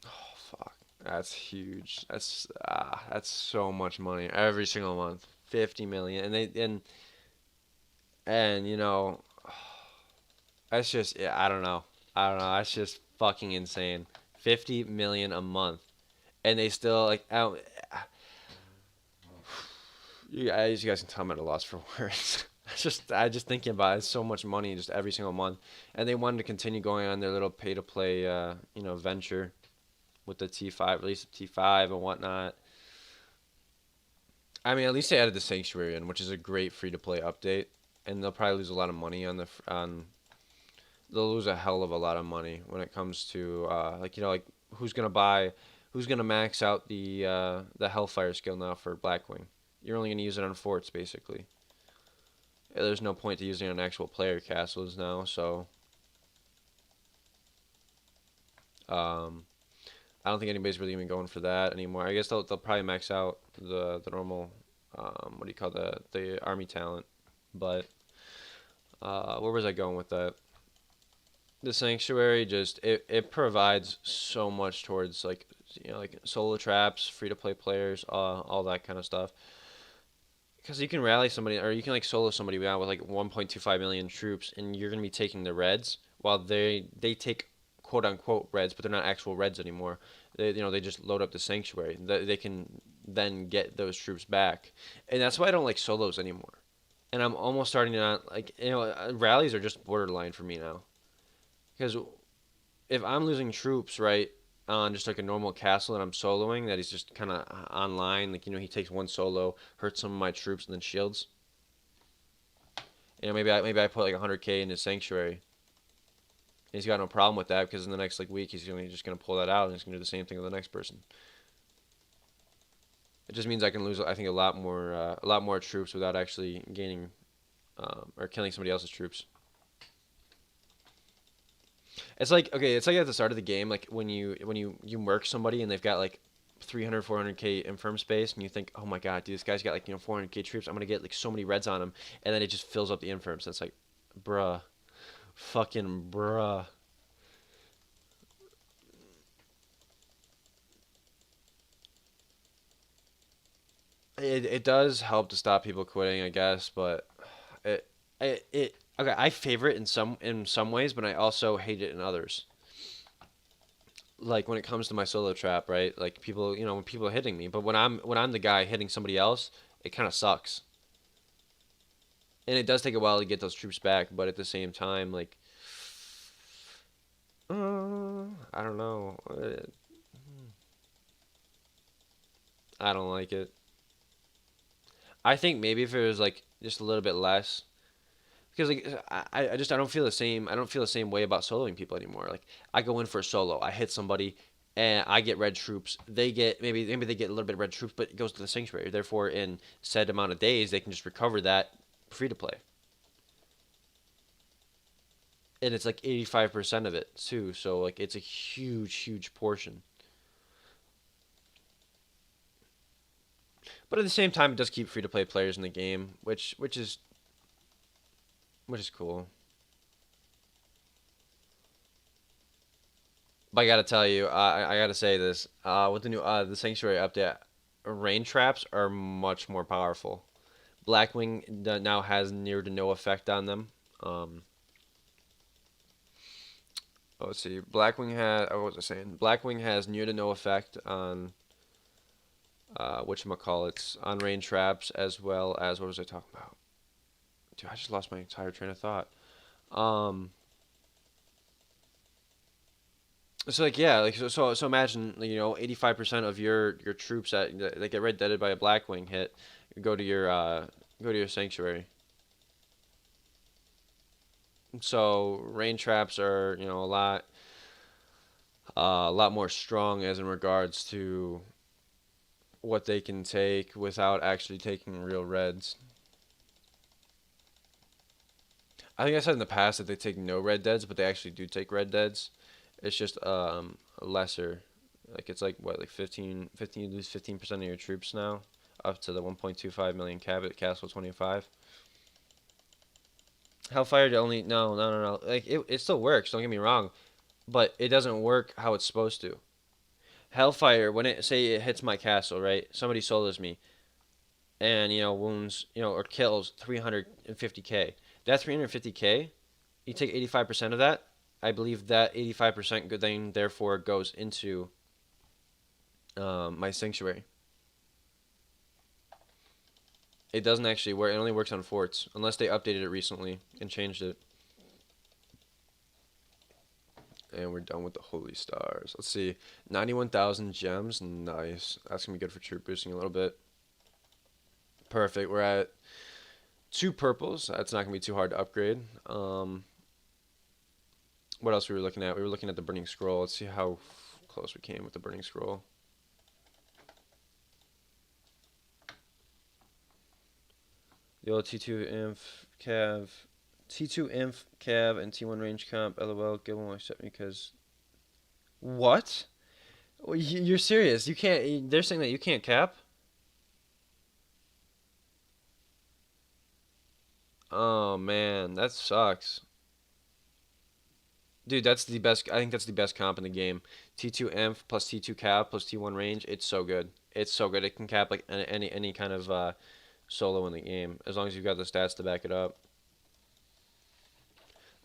Speaker 1: Oh fuck, that's huge. That's so much money every single month. 50 million, and that's just yeah. I don't know. I don't know. That's just fucking insane. 50 million a month, and they still like. You guys can tell I'm at a loss for words. I just thinking about it, it's so much money just every single month, and they wanted to continue going on their little pay to play, venture with the T5 release of T5 and whatnot. I mean, at least they added the Sanctuary in, which is a great free to play update, and they'll probably lose a lot of money on. They'll lose a hell of a lot of money when it comes to like who's gonna buy
Speaker 2: Who's gonna max out the Hellfire skill now for Blackwing? You're only gonna use it on forts basically. There's no point to using it on actual player castles now, so um, I don't think anybody's really even going for that anymore. I guess they'll probably max out the normal what do you call the army talent, but where was I going with that? The sanctuary just it provides so much towards like like solo traps, free to play players, all that kind of stuff. Because you can rally somebody or you can like solo somebody out with like 1.25 million troops, and you're gonna be taking the reds while they take quote unquote reds, but they're not actual reds anymore. They just load up the sanctuary. They can then get those troops back, and that's why I don't like solos anymore. And I'm almost starting to not like rallies are just borderline for me now. Because if I'm losing troops, right, on just like a normal castle and I'm soloing, that he's just kind of online, like, he takes one solo, hurts some of my troops, and then shields. Maybe I put like 100k in his sanctuary. And he's got no problem with that because in the next like week he's only just gonna pull that out and he's gonna do the same thing with the next person. It just means I can lose, I think, a lot more troops without actually gaining or killing somebody else's troops. It's like okay, it's like at the start of the game, like when you murk somebody and they've got like 300 400k infirm space, and you think, oh my god, dude, this guy's got like 400k troops. I'm gonna get like so many reds on him, and then it just fills up the infirms. And it's like, bruh, fucking bruh. It does help to stop people quitting, I guess, but it okay. I favor it in some ways, but I also hate it in others. Like when it comes to my solo trap, right? Like people, when people are hitting me, but when I'm the guy hitting somebody else, it kind of sucks. And it does take a while to get those troops back, but at the same time, like, I don't know. I don't like it. I think maybe if it was like just a little bit less, because like I don't feel the same. I don't feel the same way about soloing people anymore. Like I go in for a solo, I hit somebody, and I get red troops. They get maybe they get a little bit of red troops, but it goes to the sanctuary. Therefore, in said amount of days, they can just recover that free to play. And it's like 85% of it too. So like it's a huge portion. But at the same time, it does keep free to play players in the game, which is cool. But I gotta tell you, I gotta say this. With the Sanctuary update, rain traps are much more powerful. Blackwing now has near to no effect on them. Um, let's see. Blackwing has. Oh, what was I saying? Blackwing has near to no effect on whatchamacallits, on rain traps, as well as what was I talking about? Dude, I just lost my entire train of thought. Um, So like yeah, like so imagine 85% of your troops that get red deaded by a Blackwing hit go to your sanctuary. So rain traps are a lot more strong as in regards to what they can take without actually taking real reds. I think I said in the past that they take no red deads, but they actually do take red deads. It's just lesser. Like it's like what, like 15, you lose 15% of your troops now, up to the 1.25 million cap at Castle 25. Hellfire to only no. Like it still works. Don't get me wrong, but it doesn't work how it's supposed to. Hellfire, when it say it hits my castle, right? Somebody solos me and wounds or kills 350k. That 350k, you take 85% of that. I believe that 85% good thing therefore goes into my sanctuary. It doesn't actually work. It only works on forts unless they updated it recently and changed it. And we're done with the holy stars. Let's see, 91,000 gems. Nice. That's gonna be good for troop boosting a little bit. Perfect. We're at two purples. That's not gonna be too hard to upgrade. What else were we looking at? We were looking at the burning scroll. Let's see how close we came with the burning scroll. Yo, T2 inf cav, T2 inf cav, and T1 range comp. LOL. Gil won't accept me because what? You're serious? You can't. They're saying that you can't cap. Oh man, that sucks. Dude, that's the best. I think that's the best comp in the game. T2 inf plus T2 cap plus T1 range. It's so good. It's so good. It can cap like any kind of solo in the game as long as you've got the stats to back it up.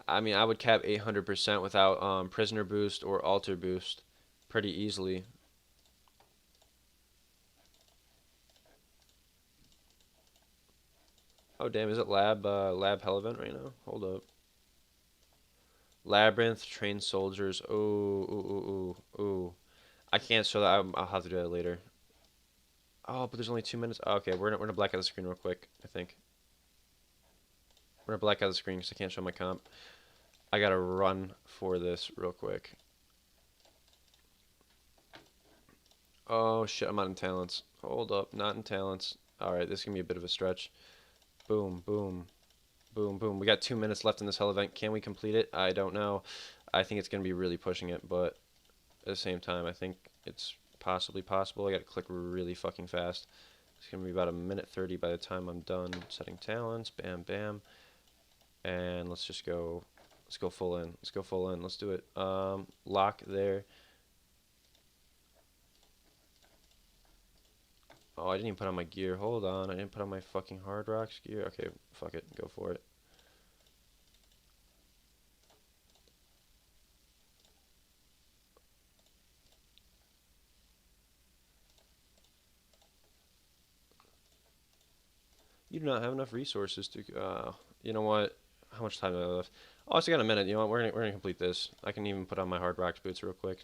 Speaker 2: I mean, I would cap 800% without prisoner boost or alter boost pretty easily. Oh damn, is it lab hell event right now? Hold up. Labyrinth train soldiers. Ooh. I can't show that. I'll have to do that later. Oh, but there's only 2 minutes. Oh, okay, we're gonna black out the screen real quick. I think we're gonna black out the screen because I can't show my comp. I gotta run for this real quick. Oh shit, I'm not in talents. Hold up, not in talents. All right, this is gonna be a bit of a stretch. Boom, boom, boom. We got 2 minutes left in this hell event. Can we complete it? I don't know. I think it's gonna be really pushing it, but at the same time, I think it's possibly possible. I gotta click really fucking fast. It's gonna be about a minute 30 by the time I'm done setting talents. Bam, bam, and let's just go. Let's go full in. Let's go full in. Let's do it. Lock there. Oh, I didn't even put on my gear. Hold on. I didn't put on my fucking Hard Rocks gear. Okay, fuck it. Go for it. You do not have enough resources to. You know what? How much time do I have left? Oh, I still got a minute. You know what? We're gonna complete this. I can even put on my Hard Rocks boots real quick,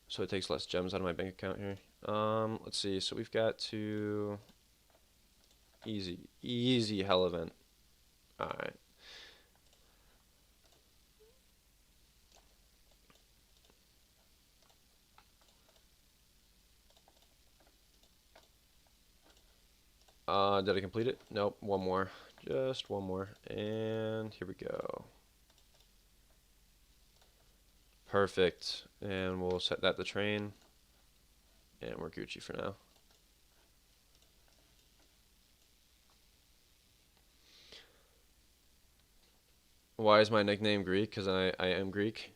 Speaker 2: so it takes less gems out of my bank account here. Let's see. So we've got to easy hell event. All right. Did I complete it? Nope. One more. Just one more. And here we go. Perfect. And we'll set that to train. And we're Gucci for now. Why is my nickname Greek? Because I am Greek.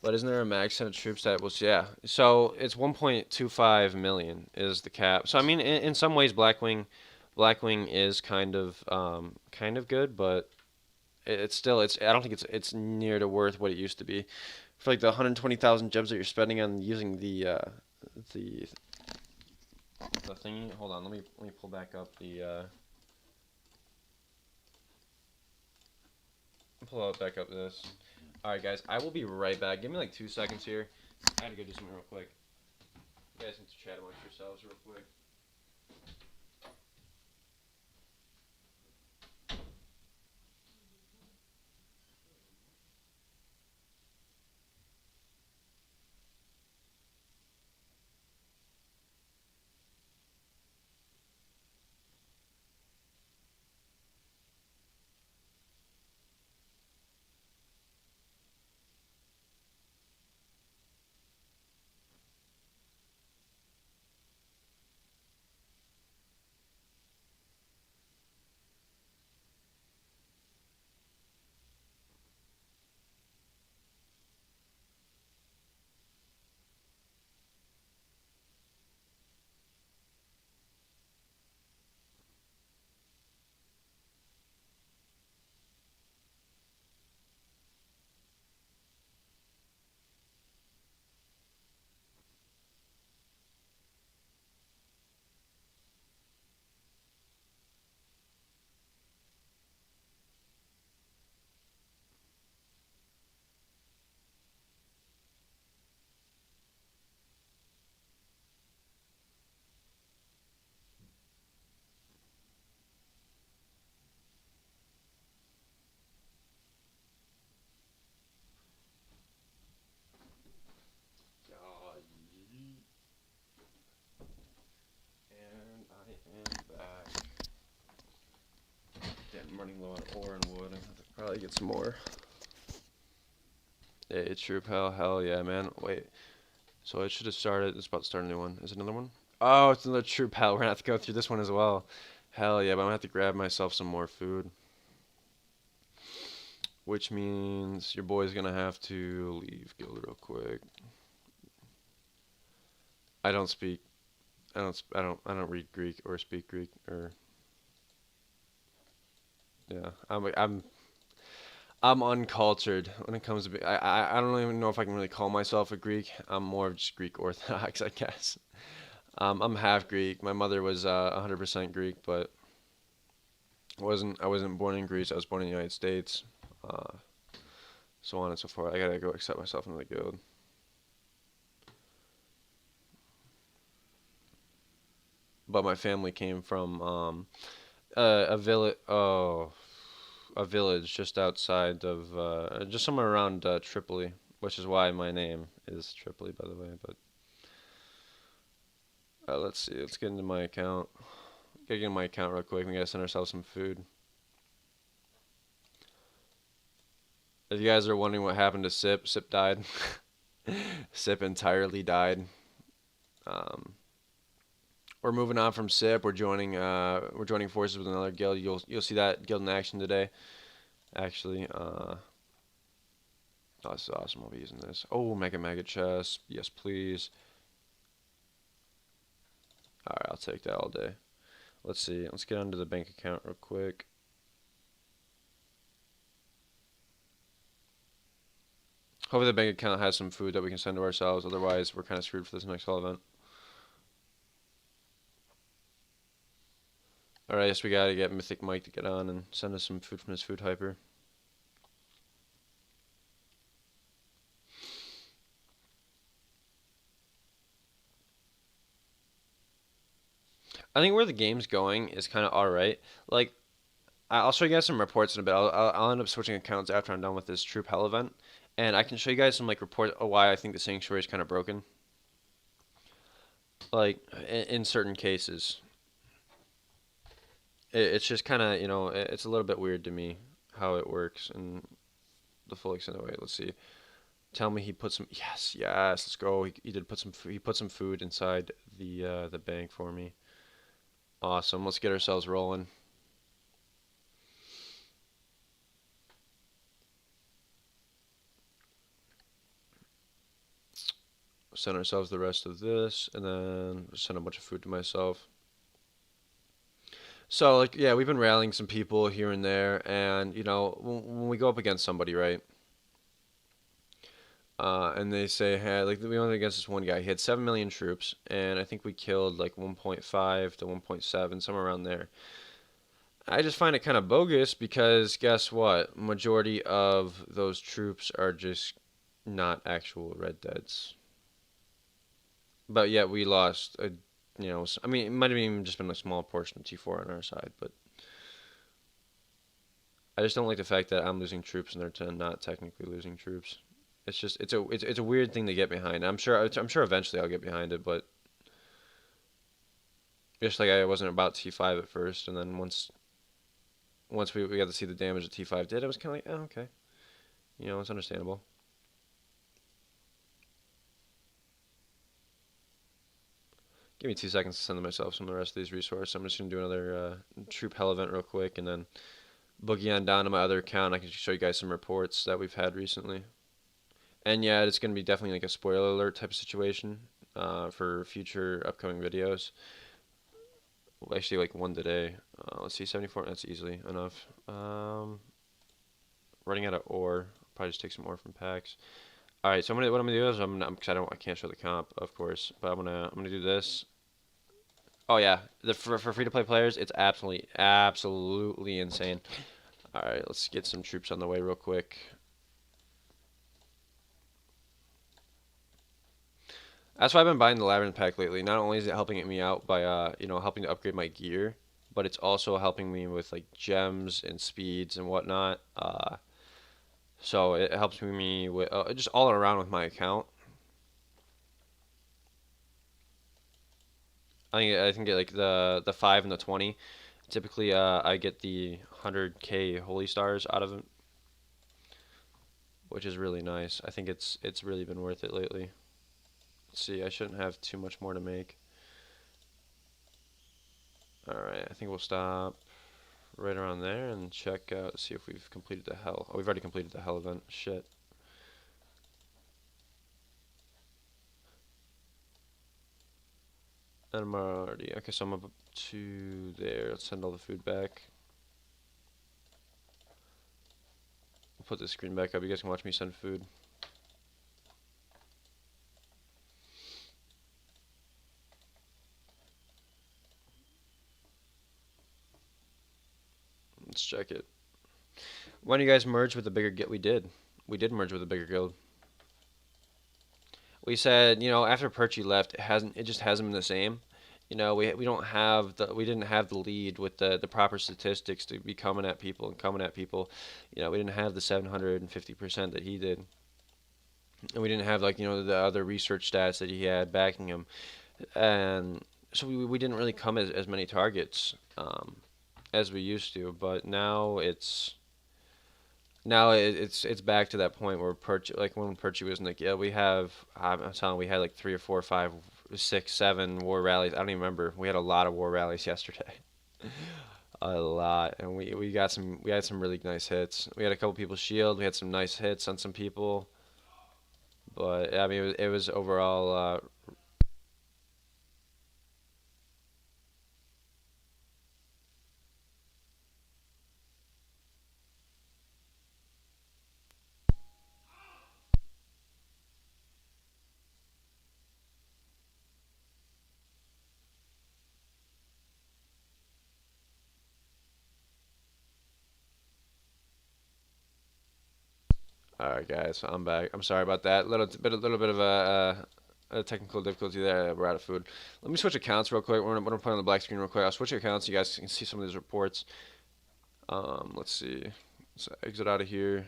Speaker 2: But isn't there a max set of troops that was, yeah. So it's 1.25 million is the cap. So I mean, in some ways, Blackwing is kind of good, but it's still, it's, I don't think it's near to worth what it used to be. For like the 120,000 gems that you're spending on using the the thingy. Hold on, let me pull back up the pull out back up this. All right, guys, I will be right back. Give me like 2 seconds here. I had to go do something real quick. You guys need to chat amongst yourselves real quick. running low on ore and wood. I have to probably get some more. Hey, true pal. Hell yeah, man. Wait. So it should have started. It's about to start a new one. Is it another one? Oh, it's another true pal. We're gonna have to go through this one as well. Hell yeah, but I'm gonna have to grab myself some more food. Which means your boy's gonna have to leave guild real quick. I don't speak. I don't read Greek or speak Greek or yeah. I'm uncultured when it comes to. I don't even know if I can really call myself a Greek. I'm more of just Greek Orthodox, I guess. I'm half Greek. My mother was 100% Greek, but I wasn't born in Greece. I was born in the United States. Uh, so on and so forth. I gotta go accept myself into the guild. But my family came from a village. Oh, a village just outside of just somewhere around Tripoli, which is why my name is Tripoli, by the way. But let's see. Let's get into my account. Gotta get in my account real quick. We gotta send ourselves some food. If you guys are wondering what happened to Sip, Sip died. Sip entirely died. Um, we're moving on from Sip. We're joining forces with another guild. You'll see that guild in action today. Actually, oh, this is awesome. I'll be using this. Oh, mega chest. Yes, please. All right, I'll take that all day. Let's see. Let's get onto the bank account real quick. Hopefully the bank account has some food that we can send to ourselves. Otherwise, we're kind of screwed for this next whole event. Alright, yes, we gotta get Mythic Mike to get on and send us some food from his food hyper. I think where the game's going is kind of alright. Like, I'll show you guys some reports in a bit. I'll end up switching accounts after I'm done with this Troop Hell event. And I can show you guys some, like, reports of why I think the Sanctuary is kind of broken. Like, in certain cases. It's just kind of, it's a little bit weird to me how it works and the full extent of it. Let's see. Tell me he put some. Yes, yes. Let's go. He did put some. He put some food inside the bank for me. Awesome. Let's get ourselves rolling. Send ourselves the rest of this, and then send a bunch of food to myself. So, like, yeah, we've been rallying some people here and there, and when we go up against somebody, right? And they say, hey, like we went against this one guy. He had 7 million troops, and I think we killed like 1.5 to 1.7, somewhere around there. I just find it kind of bogus because guess what? Majority of those troops are just not actual Red Deads. But yet we lost I mean, it might have even just been a small portion of T4 on our side, but I just don't like the fact that I'm losing troops and they're not technically losing troops. It's just it's a weird thing to get behind. I'm sure eventually I'll get behind it, but just like I wasn't about T5 at first, and then once we got to see the damage that T5 did, I was kind of like, oh, okay, it's understandable. Give me 2 seconds to send myself some of the rest of these resources. I'm just gonna do another troop hell event real quick, and then boogie on down to my other account. I can show you guys some reports that we've had recently. And yeah, it's gonna be definitely like a spoiler alert type of situation for future upcoming videos. Well, actually, like one today. Let's see, 74. That's easily enough. Running out of ore. Probably just take some ore from packs. All right. So what I'm gonna do is because I can't show the comp, of course, but I'm gonna do this. Oh yeah, for free to play players, it's absolutely insane. All right, let's get some troops on the way real quick. That's why I've been buying the Labyrinth pack lately. Not only is it helping me out by helping to upgrade my gear, but it's also helping me with like gems and speeds and whatnot. So it helps me with just all around with my account. I think like the 5 and the 20. Typically, I get the 100k holy stars out of it, which is really nice. I think it's really been worth it lately. Let's see, I shouldn't have too much more to make. All right, I think we'll stop right around there and check out, see if we've completed the hell. Oh, we've already completed the hell event. Shit. And I'm already, okay, so I'm up to there. Let's send all the food back. We'll put the screen back up. You guys can watch me send food. Let's check it. When you guys merged with the bigger guild, we did. We did merge with a bigger guild. We said, after Perchy left, it just hasn't been the same. We don't have we didn't have the lead with the proper statistics to be coming at people and coming at people. We didn't have the 750% that he did. And we didn't have the other research stats that he had backing him. And so we didn't really come as many targets as we used to, but now it's back to that point where like when Perchy was in the yeah, we have I'm telling we had like 3 or 4, 5, 6, 7 war rallies. I don't even remember. We had a lot of war rallies yesterday. A lot, and we had some really nice hits. We had a couple people shield. We had some nice hits on some people, but I mean it was overall. All right, guys, I'm back. I'm sorry about that. Little bit of a technical difficulty there. We're out of food. Let me switch accounts real quick. We're gonna put on the black screen real quick. I'll switch accounts so you guys can see some of these reports. Let's see. Let's exit out of here.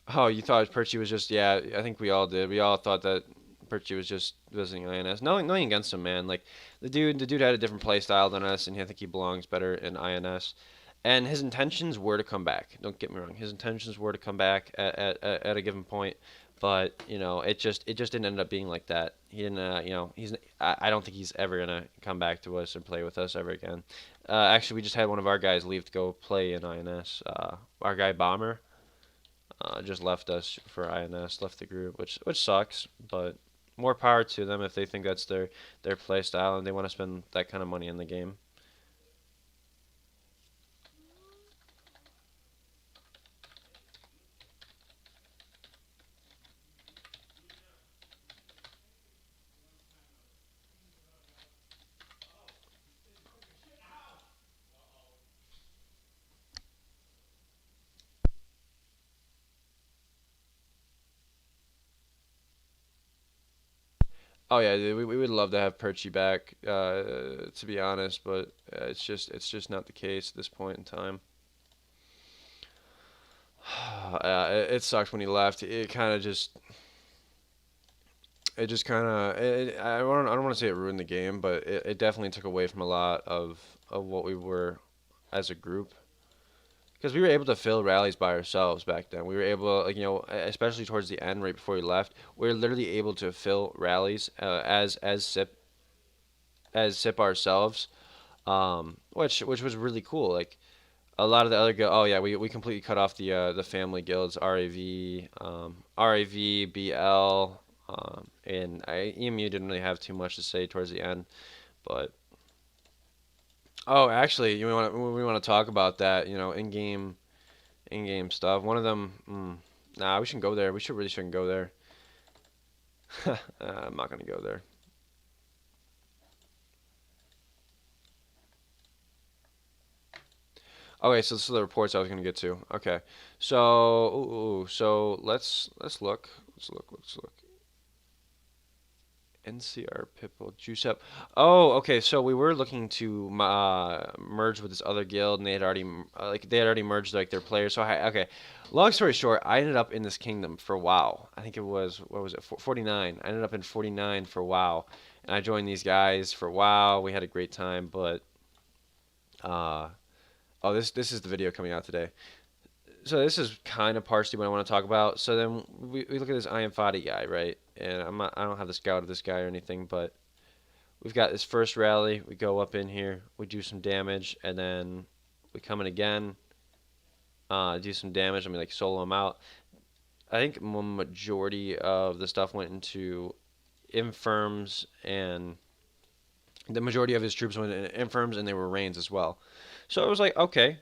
Speaker 2: Oh, you thought Perchy was just yeah? I think we all did. We all thought that Perchy was just visiting INS. Nothing against him, man. Like the dude had a different play style than us, and I think he belongs better in INS. And his intentions were to come back. Don't get me wrong. His intentions were to come back at a given point, but it just didn't end up being like that. He didn't. I don't think he's ever gonna come back to us and play with us ever again. Actually, we just had one of our guys leave to go play in INS. Our guy Bomber just left us for INS, left the group, which sucks. But more power to them if they think that's their play style and they want to spend that kind of money in the game. Oh yeah, dude, we would love to have Perchy back, to be honest, but it's just not the case at this point in time. It sucks when he left. It just kind of I don't want to say it ruined the game, but it definitely took away from a lot of what we were as a group. Because we were able to fill rallies by ourselves back then. We were able, especially towards the end, right before we left, we were literally able to fill rallies as SIP ourselves, which was really cool. Like a lot of the other oh yeah, we completely cut off the family guilds, RAV, BL, and EMU didn't really have too much to say towards the end, but oh actually, we want to talk about that, in game stuff. One of them, nah, we shouldn't go there. Really shouldn't go there. I'm not gonna go there. Okay, so the reports I was gonna get to. Okay, so so let's look. NCR Pipple Juice Up. Oh, okay. So we were looking to merge with this other guild, and they had already merged like their players. So okay. Long story short, I ended up in this kingdom for WoW. I think it was what was it 49. I ended up in 49 for WoW, and I joined these guys for WoW. We had a great time, but Uh, oh, this is the video coming out today. So this is kind of partially what I want to talk about. So then we look at this Ian Fadi guy, right? And I don't have the scout of this guy or anything, but we've got this first rally. We go up in here, we do some damage, and then we come in again, do some damage. I mean, like solo him out. I think majority of the stuff went into infirms, and the majority of his troops went into infirms, and they were reigns as well. So it was like, okay,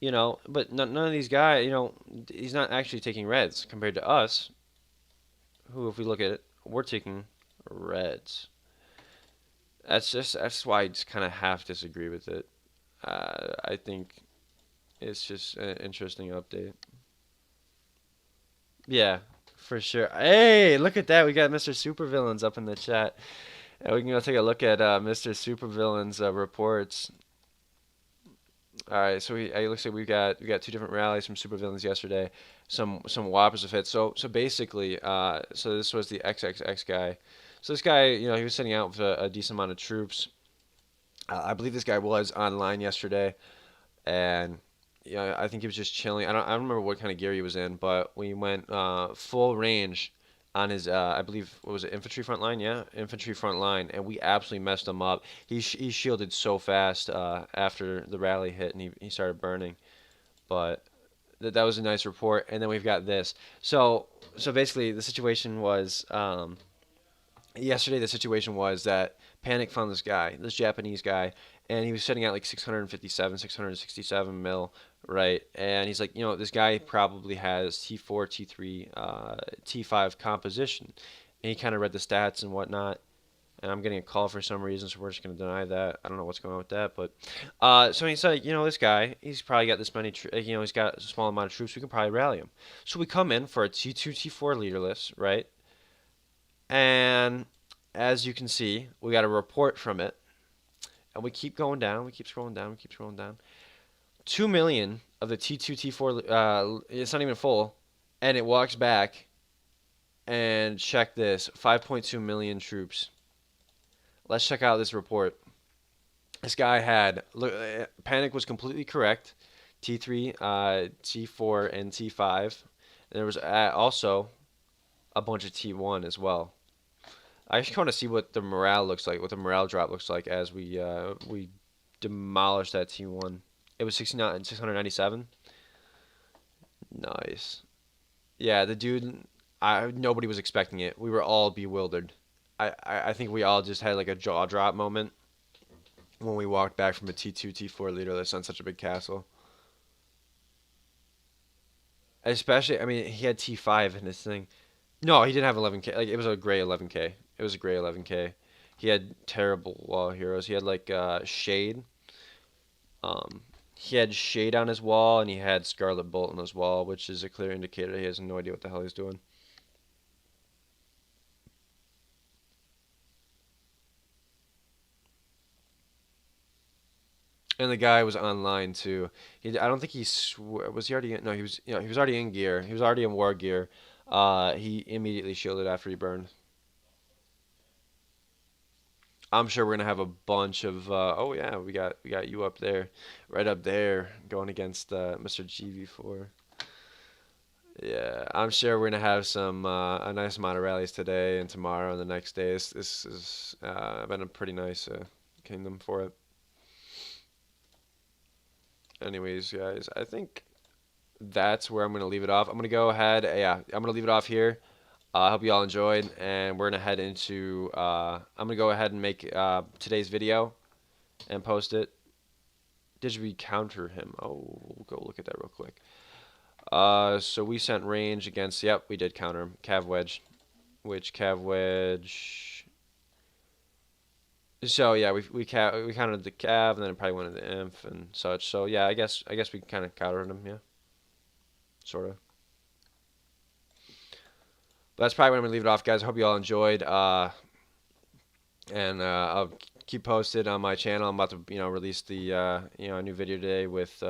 Speaker 2: but none of these guys, he's not actually taking reds compared to us, who, if we look at it, we're taking reds. That's why I just kind of half disagree with it. I think it's just an interesting update. Yeah, for sure. Hey, look at that. We got Mr. Supervillains up in the chat. And we can go take a look at Mr. Supervillains reports. All right, so it looks like we got two different rallies from Supervillains yesterday. Some whoppers of hits. So basically, so this was the XXX guy. So this guy, he was sending out with a decent amount of troops. I believe this guy was online yesterday, and I think he was just chilling. I don't remember what kind of gear he was in, but we went full range on his I believe, what was it, infantry front line? Yeah, infantry front line, and we absolutely messed him up. He shielded so fast after the rally hit, and he started burning. But that was a nice report. And then we've got this. So basically the situation was, yesterday the situation was that Panic found this guy, this Japanese guy, and he was setting out like 657, 667 mil, right? And he's like, this guy probably has T4, T3, T5 composition. And he kind of read the stats and whatnot. And I'm getting a call for some reason, so we're just going to deny that. I don't know what's going on with that, but so he said, this guy, he's probably got this many, he's got a small amount of troops. We can probably rally him. So we come in for a T2, T4 leaderless, right? And as you can see, we got a report from it, and we keep going down. We keep scrolling down. We keep scrolling down. 2 million of the T2, T4, it's not even full, and it walks back. And check this: 5.2 million troops. Let's check out this report. This guy had look. Panic was completely correct. T3, T4, and T5. And there was also a bunch of T1 as well. I just want to see what the morale looks like, what the morale drop looks like as we demolish that T1. It was 697. Nice. Yeah, the dude. Nobody was expecting it. We were all bewildered. I think we all just had like a jaw drop moment when we walked back from a T2, T4 leaderless on such a big castle. Especially, I mean, he had T5 in his thing. No, he didn't have 11K. Like, it was a gray 11K. It was a gray 11K. He had terrible wall heroes. He had like Shade. He had Shade on his wall, and he had Scarlet Bolt on his wall, which is a clear indicator he has no idea what the hell he's doing. And the guy was online too. I don't think was he already in, no, he was, he was already in gear. He was already in war gear. He immediately shielded after he burned. I'm sure we're gonna have a bunch of oh yeah, we got you up there, right up there, going against Mr. GV4. Yeah, I'm sure we're gonna have some a nice amount of rallies today and tomorrow and the next day. This has been a pretty nice kingdom for it. Anyways, guys, I think that's where I'm gonna leave it off. I'm gonna go ahead. Yeah, I'm gonna leave it off here. I hope you all enjoyed, and we're gonna head into. I'm gonna go ahead and make today's video and post it. Did we counter him? Oh, we'll go look at that real quick. So we sent range against. Yep, we did counter him. Cav wedge, which cav wedge. So yeah, we countered the cav, and then it probably went into the inf and such. So yeah, I guess we kind of countered him. Yeah, sort of. But that's probably when I'm gonna leave it off, guys. I hope you all enjoyed. And I'll keep posted on my channel. I'm about to release the a new video today with